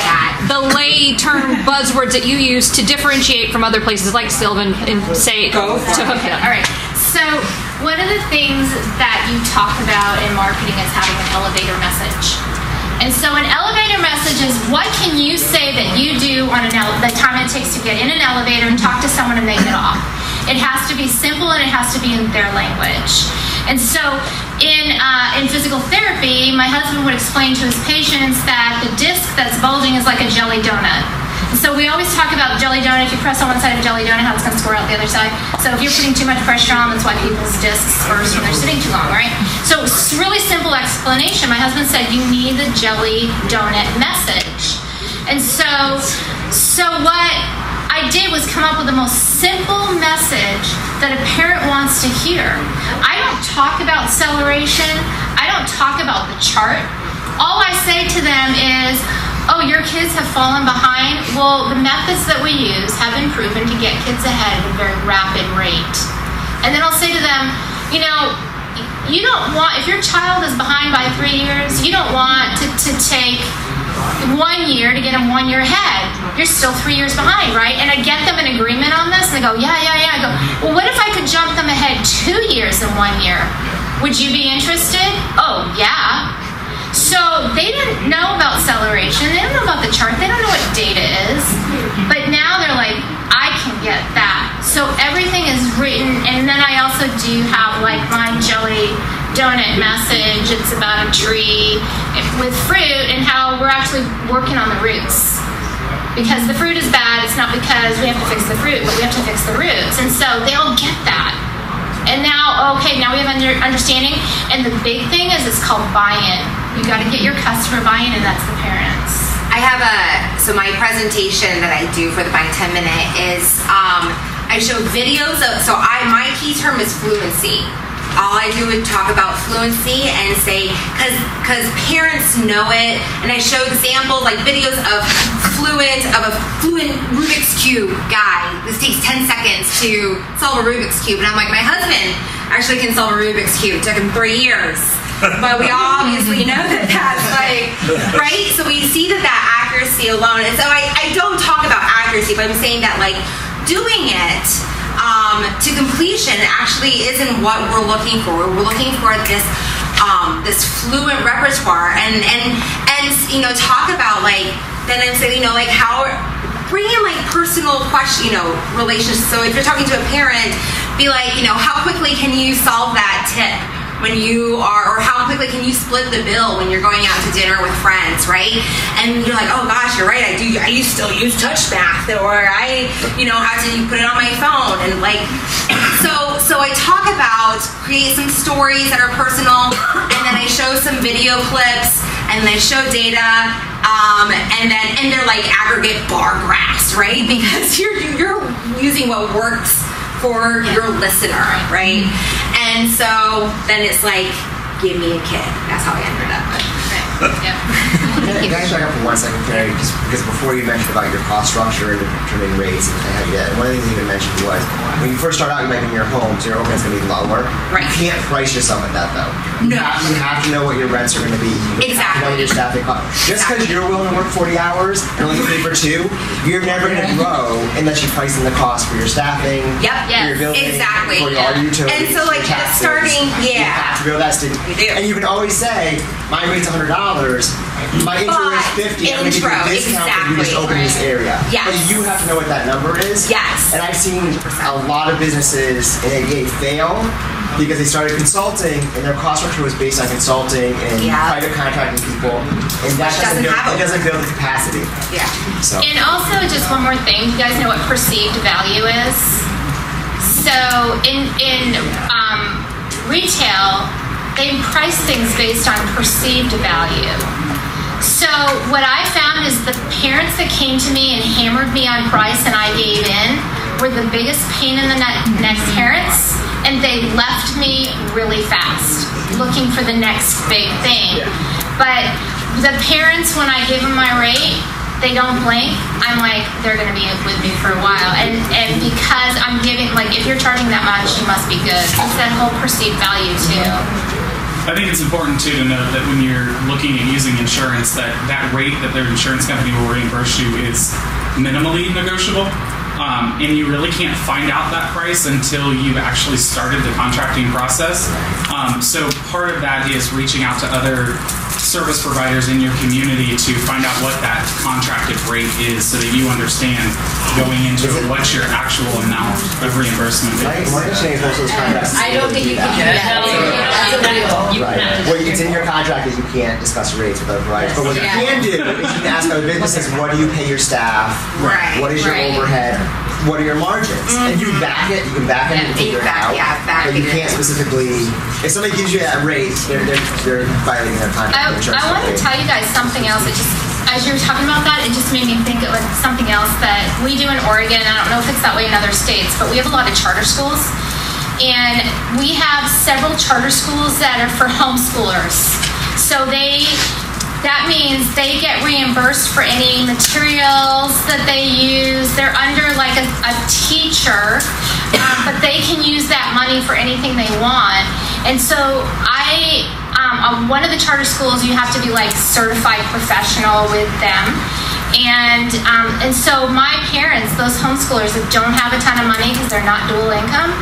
Speaker 10: the lay term buzzwords that you use to differentiate from other places like Sylvan and say
Speaker 2: All right. So one of the things that you talk about in marketing is having an elevator message. And so an elevator message is what can you say that you do on the time it takes to get in an elevator and talk to someone and they get off. It has to be simple and it has to be in their language. And so in physical therapy, my husband would explain to his patients that the disc that's bulging is like a jelly donut. So we always talk about jelly donut. If you press on one side of a jelly donut, how it's going to squirt out the other side. So if you're putting too much pressure on, that's why people's discs burst when they're sitting too long, right? So it's a really simple explanation. My husband said you need the jelly donut message. And so what I did was come up with the most simple message that a parent wants to hear. I don't talk about acceleration. I don't talk about the chart. All I say to them is, your kids have fallen behind. Well, the methods that we use have been proven to get kids ahead at a very rapid rate. And then I'll say to them, you don't want, if your child is behind by 3 years, you don't want to take 1 year to get them 1 year ahead. You're still 3 years behind, right? And I get them an agreement on this, and they go, yeah. I go, well, what if I could jump them ahead 2 years in 1 year? Would you be interested? Oh, yeah. So they didn't know about acceleration. They don't know about the chart. They don't know what data is. But now they're like, I can get that. So everything is written. And then I also do have like my jelly donut message. It's about a tree with fruit and how we're actually working on the roots. Because the fruit is bad. It's not because we have to fix the fruit, but we have to fix the roots. And so they all get that. And now we have understanding. And the big thing is it's called buy-in. You got to get your customer buy-in, and that's the parents.
Speaker 1: I have so my presentation that I do for the By 10 Minute is I show videos of, my key term is fluency. All I do is talk about fluency and say, because parents know it, and I show examples like videos of a fluent Rubik's Cube guy. This takes 10 seconds to solve a Rubik's Cube. And I'm like, my husband actually can solve a Rubik's Cube. It took him 3 years. but we obviously know that that's like, right? So we see that accuracy alone, and so I don't talk about accuracy, but I'm saying that like doing it to completion actually isn't what we're looking for. We're looking for this fluent repertoire, and you know, talk about like, then I'm saying, you know, like how bring in like personal question, you know, relationships. So if you're talking to a parent, be like, you know, how quickly can you solve that tip when you are, or how quickly can you split the bill when you're going out to dinner with friends, right? And you're like, oh gosh, you're right, I still use touch math, or I, you know, have to put it on my phone, and like, so I talk about, create some stories that are personal, and then I show some video clips, and I show data, and they're like aggregate bar graphs, right? Because you're using what works for your listener, right? And so then it's like, give me a kid. That's how I ended up.
Speaker 2: Yep.
Speaker 11: Can I back up for 1 second, Carrie? Just because before you mentioned about your cost structure and determining rates and how you did it, one of the things you even mentioned was when you first start out, you might be in your home, so your overhead's going to be lower.
Speaker 1: Right.
Speaker 11: You can't price yourself at that though.
Speaker 1: No.
Speaker 11: You have to know what your rents are going to be. You have to know your staffing cost. Just because you're willing to work 40 hours and only get paid for 2, you're never going to grow unless you price in the cost for your staffing,
Speaker 1: Yep.
Speaker 11: for your building,
Speaker 1: Exactly.
Speaker 11: for your all your utilities,
Speaker 1: And so like
Speaker 11: your taxes.
Speaker 1: starting,
Speaker 11: You have to be able to invest in.
Speaker 1: You do.
Speaker 11: And you can always say, my rate's $100. My intro is 50. I'm going to give you a discount for you just open this area.
Speaker 1: Yes.
Speaker 11: But you have to know what that number is.
Speaker 1: Yes.
Speaker 11: And I've seen a lot of businesses in ABA fail because they started consulting and their cost structure was based on consulting and private contracting people, and that doesn't build the capacity.
Speaker 1: Yeah.
Speaker 11: So.
Speaker 2: And also, just one more thing, you guys know what perceived value is? So in retail, they price things based on perceived value. So what I found is the parents that came to me and hammered me on price and I gave in were the biggest pain in the neck parents, and they left me really fast looking for the next big thing. But the parents, when I give them my rate, they don't blink. I'm like, they're going to be with me for a while. And because I'm giving, like, if you're charging that much, you must be good. It's that whole perceived value too.
Speaker 12: I think it's important too to note that when you're looking at using insurance, that rate that their insurance company will reimburse you is minimally negotiable. And you really can't find out that price until you've actually started the contracting process. So part of that is reaching out to other service providers in your community to find out what that contracted rate is so that you understand going into it what your actual amount of reimbursement is.
Speaker 11: My understanding is most of those contracts.
Speaker 1: I don't think you can do that.
Speaker 11: Right. Well, it's in your contract that you can't discuss rates with other providers. But what you can do is you can ask other businesses, what do you pay your staff?
Speaker 1: Right.
Speaker 11: What is your overhead? What are your margins? And you can back it. You can back it and figure it out. But you can't specifically. If somebody gives you that rate, they're violating their contract.
Speaker 2: I want to tell you guys something else. It just, as you were talking about that, it just made me think of something else that we do in Oregon. I don't know if it's that way in other states, but we have a lot of charter schools. And we have several charter schools that are for homeschoolers. So that means they get reimbursed for any materials that they use. They're under like a teacher, but they can use that money for anything they want. And so one of the charter schools, you have to be like certified professional with them. And so my parents, those homeschoolers that don't have a ton of money because they're not dual income,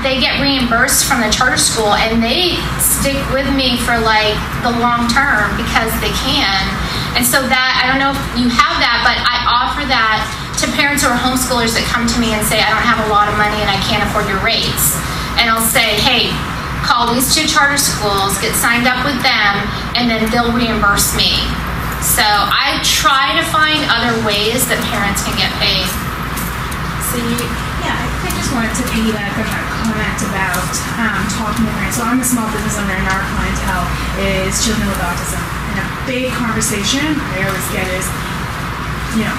Speaker 2: they get reimbursed from the charter school, and they stick with me for like the long term because they can. And so that, I don't know if you have that, but I offer that to parents who are homeschoolers that come to me and say, I don't have a lot of money and I can't afford your rates. And I'll say, hey, call these 2 charter schools, get signed up with them, and then they'll reimburse me. So I try to find other ways that parents can get paid.
Speaker 5: So I just wanted to piggyback on that comment about talking to parents. So I'm a small business owner, and our clientele is children with autism. And a big conversation I always get is, you know,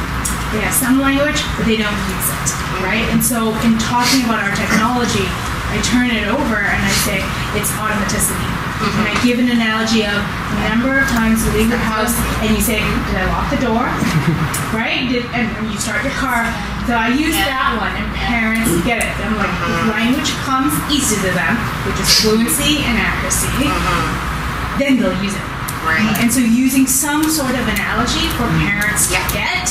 Speaker 5: they have some language, but they don't use it, right? And so in talking about our technology, I turn it over and I say, it's automaticity. And I give an analogy of the number of times you leave the house and you say, did I lock the door? Right? And you start your car. So I use that one, and parents get it. I'm like, language comes easy to them, which is fluency and accuracy, then they'll use it.
Speaker 1: Right.
Speaker 5: And so using some sort of analogy for parents to get,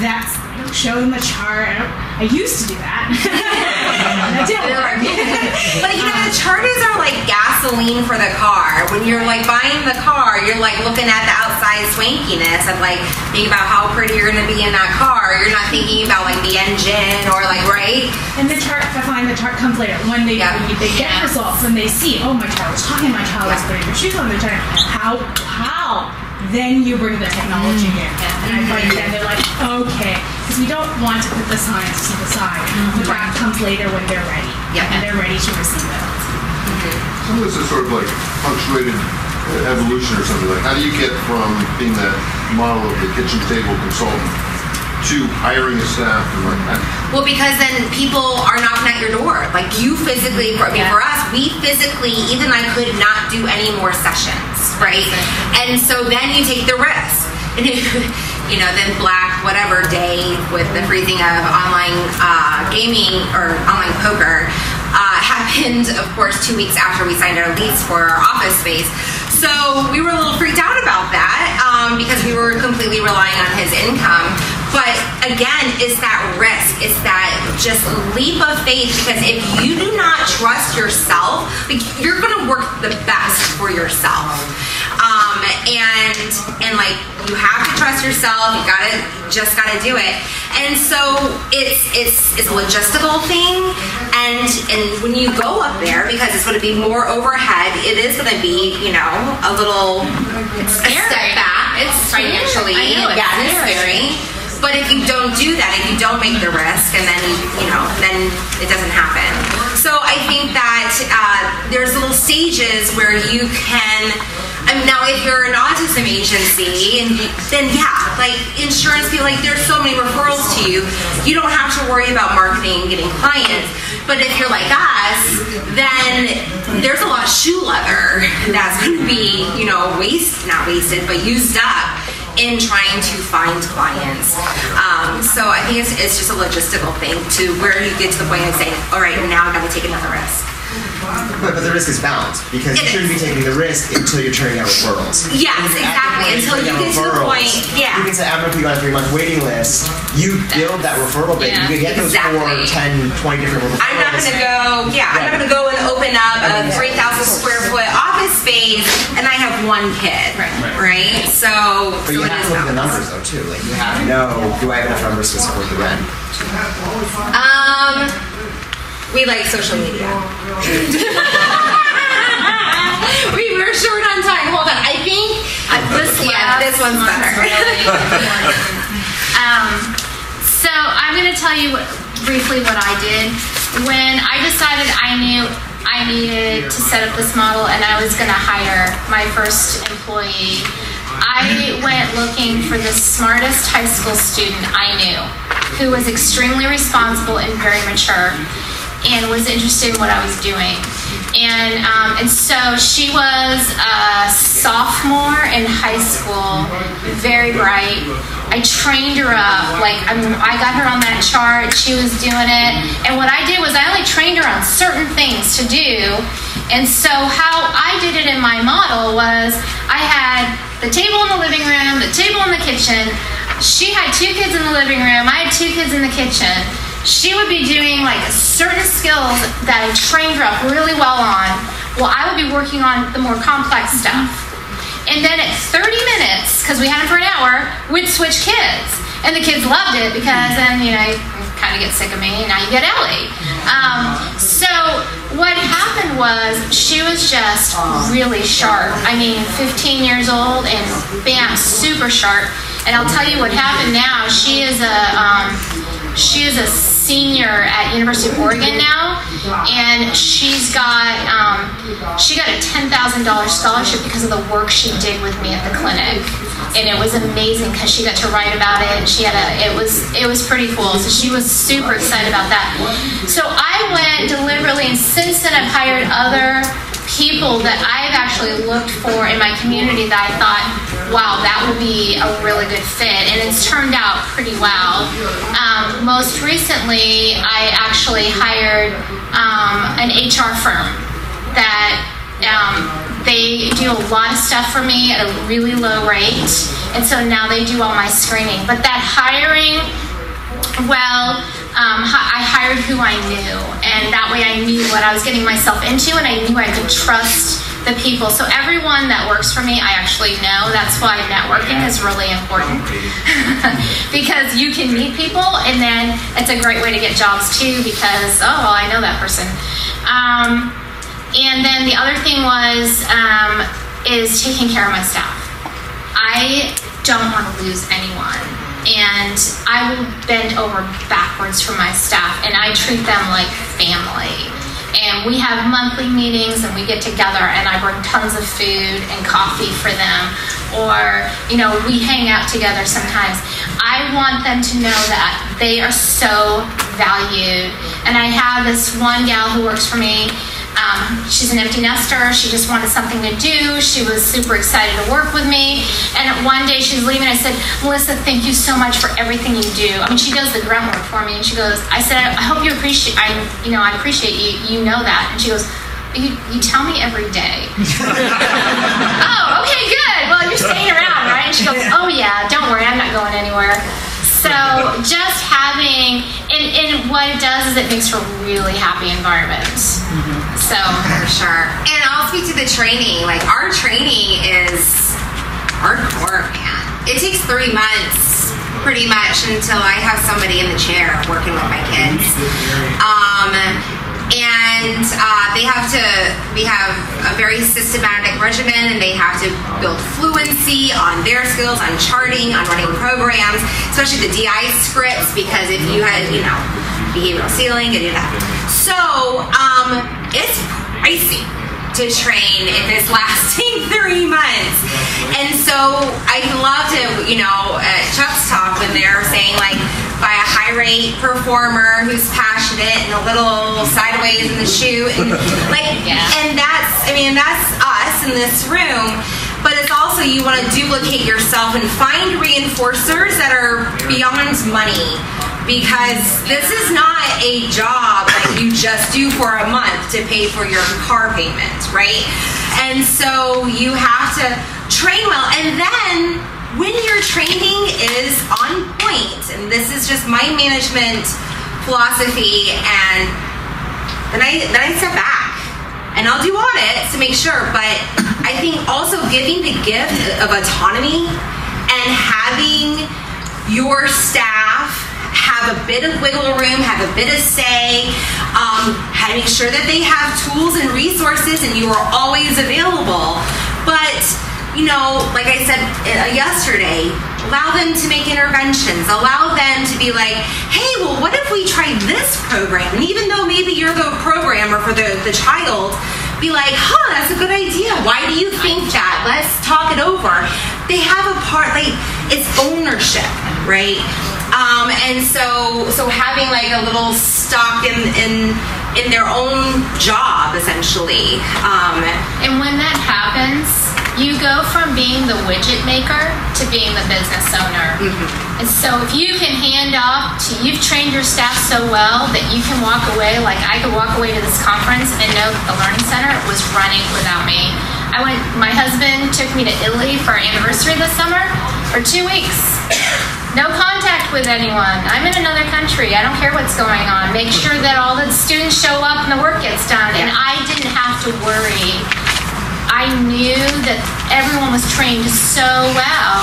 Speaker 5: that's, show them the chart. I used to do that. That didn't work.
Speaker 1: But the charters are like gasoline for the car. When you're like buying the car, you're like looking at the outside swankiness of like thinking about how pretty you're going to be in that car. You're not thinking about like the engine or like, right?
Speaker 5: And the chart, I find the chart comes later. When they get results and they see, oh, my child was talking, my child was putting their shoes on, they're trying, how? Then you bring the technology in. And I find then they're like, okay. Because we don't want to put the science to the side. The chart comes later when they're ready. And they're ready to receive it.
Speaker 4: Some of this is sort of like punctuated evolution or something. Like, how do you get from being that model of the kitchen table consultant to hiring a staff and like that?
Speaker 1: Well, because then people are knocking at your door. Like you physically, for us, we physically, even I could not do any more sessions, right? And so then you take the risk. And then Black whatever day with the freezing of online gaming or online poker happened, of course, 2 weeks after we signed our lease for our office space. So we were a little freaked out about that because we were completely relying on his income. But again, it's that risk. It's that just leap of faith, because if you do not trust yourself, like, you're going to work the best for yourself. And like, you have to trust yourself. You just gotta do it. And so it's a logistical thing. And when you go up there, because it's going to be more overhead, it is going to be, a little step back. It's financially, necessary. But if you don't do that, if you don't make the risk, and then then it doesn't happen. So I think that there's little stages where you can. Now, if you're an autism agency, then like insurance people, like there's so many referrals to you, you don't have to worry about marketing and getting clients. But if you're like us, then there's a lot of shoe leather that's going to be, not wasted, but used up in trying to find clients. So I think it's just a logistical thing to where you get to the point of saying, all right, now I got to take another risk.
Speaker 11: But the risk is balanced, because you shouldn't be taking the risk until you're turning out referrals.
Speaker 1: Yes, exactly. Until you get to the point,
Speaker 11: you can say, I'm going to put you on a 3-month waiting list. You build that referral base. You can get those 4, 10, 20 different referrals. I'm not going to go, I'm not going to go and open up a 3,000 square foot office space and I have 1 kid. Right? So, but you have to look at the numbers though too. Like, you have to know, do I have enough numbers to support the rent?
Speaker 1: We like social media. we were short on time. Hold on. I think this one's better.
Speaker 2: So I'm going to tell you briefly what I did. When I decided I knew I needed to set up this model and I was going to hire my first employee, I went looking for the smartest high school student I knew, who was extremely responsible and very mature, and was interested in what I was doing. And so she was a sophomore in high school, very bright. I trained her up. Like, I got her on that chart. She was doing it. And what I did was I only trained her on certain things to do. And so how I did it in my model was I had the table in the living room, the table in the kitchen. She had 2 kids in the living room. I had 2 kids in the kitchen. She would be doing like certain skills that I trained her up really well on, while I would be working on the more complex stuff. And then at 30 minutes, because we had them for an hour, we'd switch kids. And the kids loved it, because then, you kind of get sick of me, and now you get Ellie. So what happened was she was just really sharp. I mean, 15 years old, and bam, super sharp. And I'll tell you what happened now. She is a senior at University of Oregon now, and she got a $10,000 scholarship because of the work she did with me at the clinic, and it was amazing because she got to write about it. And it was pretty cool. So she was super excited about that. So I went deliberately, and since then I've hired other people that I've actually looked for in my community that I thought, wow, that would be a really good fit, and it's turned out pretty well. Most recently, I actually hired an HR firm that they do a lot of stuff for me at a really low rate, and so now they do all my screening. But that hiring, well, I hired who I knew, and that way I knew what I was getting myself into, and I knew I could trust the people. So everyone that works for me, I actually know. That's why networking is really important because you can meet people, and then it's a great way to get jobs too because, oh, well, I know that person. And then the other thing is taking care of my staff. I don't want to lose anyone, and I will bend over backwards for my staff, and I treat them like family. And we have monthly meetings, and we get together, and I bring tons of food and coffee for them, or we hang out together sometimes. I want them to know that they are so valued. And I have this one gal who works for me. She's an empty nester. She just wanted something to do. She was super excited to work with me. And one day she's leaving. I said, Melissa, thank you so much for everything you do. I mean, she does the grunt work for me. And she goes, I said, I hope you appreciate. I appreciate you. You know that. And she goes, you tell me every day. Oh, okay, good. Well, you're staying around, right? And she goes, oh yeah, don't worry, I'm not going anywhere. So just having, and what it does is it makes for a really happy environment. So
Speaker 1: for sure. And I'll speak to the training. Like, our training is hardcore, man. It takes 3 months pretty much until I have somebody in the chair working with my kids. We have a very systematic regimen, and they have to build fluency on their skills, on charting, on running programs, especially the DI scripts, because if you had, behavioral ceiling, and that. So, it's pricey to train if it's lasting 3 months. And so I love to, at Chuck's talk when they're saying, like, by a high rate performer who's passionate and a little sideways in the shoe, and and that's us in this room. But it's also, you want to duplicate yourself and find reinforcers that are beyond money, because this is not a job that you just do for a month to pay for your car payment, right? And so you have to train well, and then when your training is on point, and this is just my management philosophy, and then I step back and I'll do audits to make sure. But I think also giving the gift of autonomy and having your staff have a bit of wiggle room, have a bit of say, having sure that they have tools and resources and you are always available. But like I said yesterday, allow them to make interventions. Allow them to be like, hey, well, what if we try this program? And even though maybe you're the programmer for the child, be like, that's a good idea. Why do you think that? Let's talk it over. They have a part, it's ownership, right? And so having like a little stock in their own job, essentially.
Speaker 2: And when that happens, you go from being the widget maker to being the business owner. And so if you can hand off you've trained your staff so well that you can walk away, like I could walk away to this conference and know that the Learning Center was running without me. My husband took me to Italy for our anniversary this summer for 2 weeks. No contact with anyone. I'm in another country. I don't care what's going on. Make sure that all the students show up and the work gets done. And I didn't have to worry. I knew that everyone was trained so well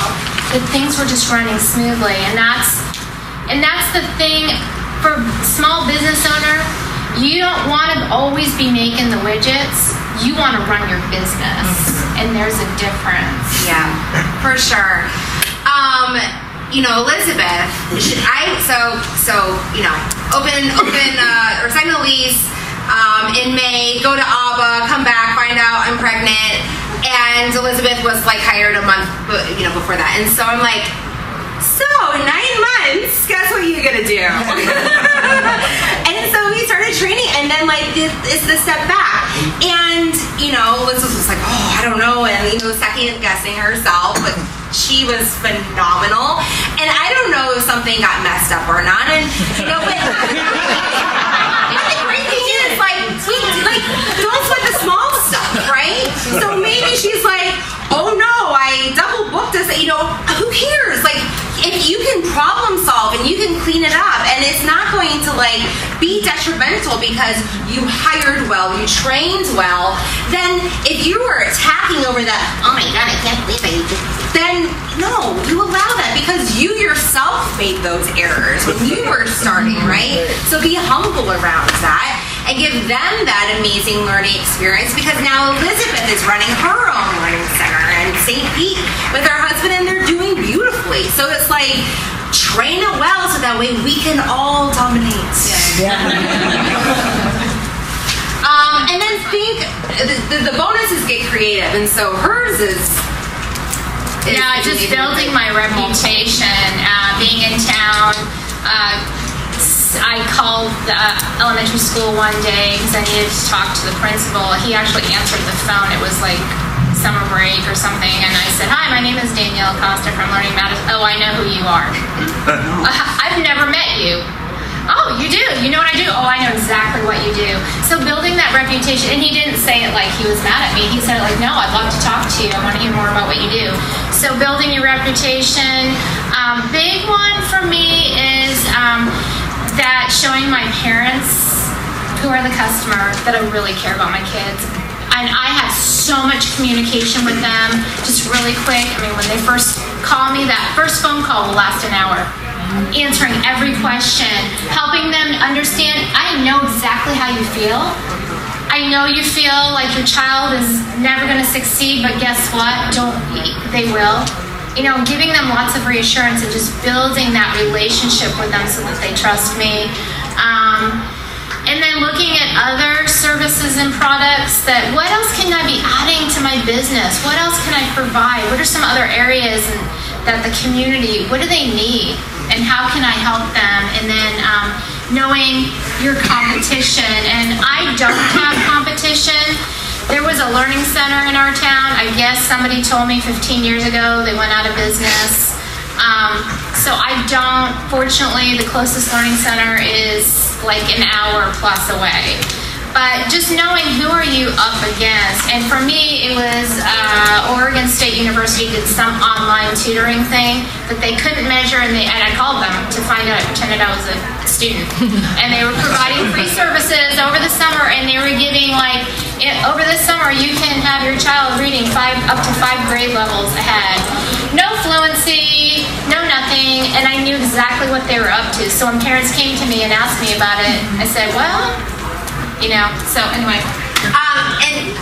Speaker 2: that things were just running smoothly. And that's the thing for small business owner. You don't want to always be making the widgets. You want to run your business. And there's a difference.
Speaker 1: Yeah, for sure. Elizabeth, sign the lease in May, go to ABBA, come back, find out I'm pregnant, and Elizabeth was like hired a month, before that, and so I'm like, so 9 months, guess what you're gonna do? And so we started training, and then like it's the step back. And Liz was just like, oh, I don't know, and second guessing herself, but she was phenomenal. And I don't know if something got messed up or not. And but the great thing is, don't sweat the small stuff, right? So maybe she's like, oh no, I double booked us. Who cares? Like, if you can problem solve and you can clean it up, and it's not going to be detrimental because you hired well, you trained well, then if you were attacking over that, oh my god, I can't believe it, then no, you allow that because you yourself made those errors when you were starting, right? So be humble around that and give them that amazing learning experience, because now Elizabeth is running her own learning center in St. Pete with her husband, and they're doing beautifully. So it's like, train it well so that way we can all dominate.
Speaker 6: Yeah.
Speaker 1: And then think, the bonuses get creative, and so hers is
Speaker 2: just building my reputation, being in town. I called the elementary school one day because I needed to talk to the principal. He actually answered the phone. It was like summer break or something, and I said, hi, my name is Danielle Costa from Learning Matters. Oh, I know who you are. I've never met you. Oh, you do? You know what I do? Oh, I know exactly what you do. So building that reputation, and he didn't say it like he was mad at me. He said it like, no, I'd love to talk to you. I want to hear more about what you do. So building your reputation. Big one for me is that showing my parents, who are the customer, that I really care about my kids. And I have so much communication with them, just really quick. I mean, when they first call me, that first phone call will last an hour. Answering every question, helping them understand. I know exactly how you feel. I know you feel like your child is never going to succeed, but guess what? They will. Giving them lots of reassurance and just building that relationship with them so that they trust me. And then looking at other services and products that, what else can I be adding to my business? What else can I provide? What are some other areas that the community, what do they need? And how can I help them? And then knowing your competition. And I don't have competition. There was a learning center in our town. I guess somebody told me 15 years ago they went out of business. So I don't, fortunately, the closest learning center is like an hour plus away. But just knowing who are you up against. And for me, it was Oregon State University did some online tutoring thing that they couldn't measure, and I called them to find out. I pretended I was a student. And they were providing free services over the summer, and they were giving over the summer you can have your child reading up to 5 grade levels ahead. No fluency, no nothing, and I knew exactly what they were up to. So when parents came to me and asked me about it, I said, well, so anyway.
Speaker 1: And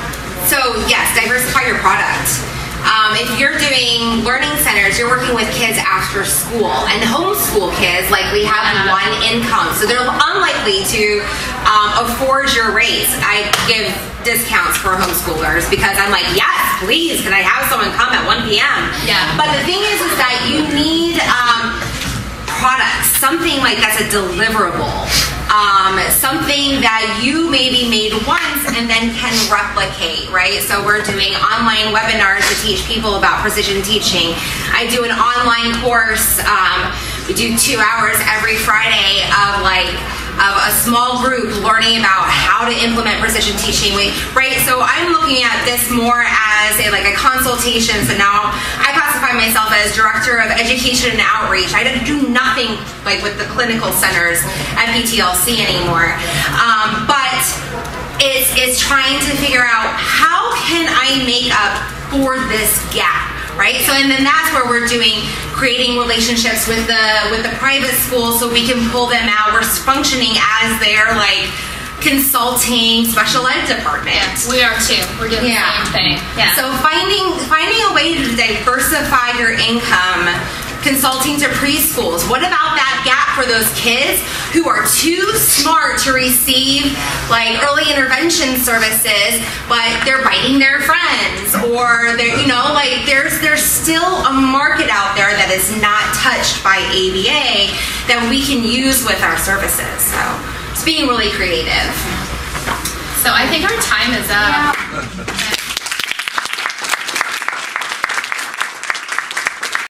Speaker 1: so yes, diversify your product. If you're doing learning centers, you're working with kids after school, and homeschool kids likely have one income, so they're unlikely to afford your rates. I give discounts for homeschoolers because I'm like, yes, please, can I have someone come at 1 p.m.?
Speaker 2: Yeah.
Speaker 1: But the thing is that you need products, something like that's a deliverable. Something that you maybe made once and then can replicate, right? So we're doing online webinars to teach people about precision teaching. I do an online course. We do 2 hours every Friday of a small group learning about how to implement precision teaching, right? So I'm looking at this more as a consultation. So now I classify myself as Director of Education and Outreach. I do nothing with the clinical centers at IPTC anymore. But it's trying to figure out how can I make up for this gap. Right, so and then that's where we're creating relationships with the private schools, so we can pull them out. We're functioning as their consulting special ed department.
Speaker 2: Yeah, we are too. We're doing the same thing. Yeah. So
Speaker 1: finding a way to diversify your income. Consulting to preschools. What about that gap for those kids who are too smart to receive early intervention services, but they're biting their friends, or there, like there's still a market out there that is not touched by ABA that we can use with our services. So it's being really creative.
Speaker 2: So I think our time is up.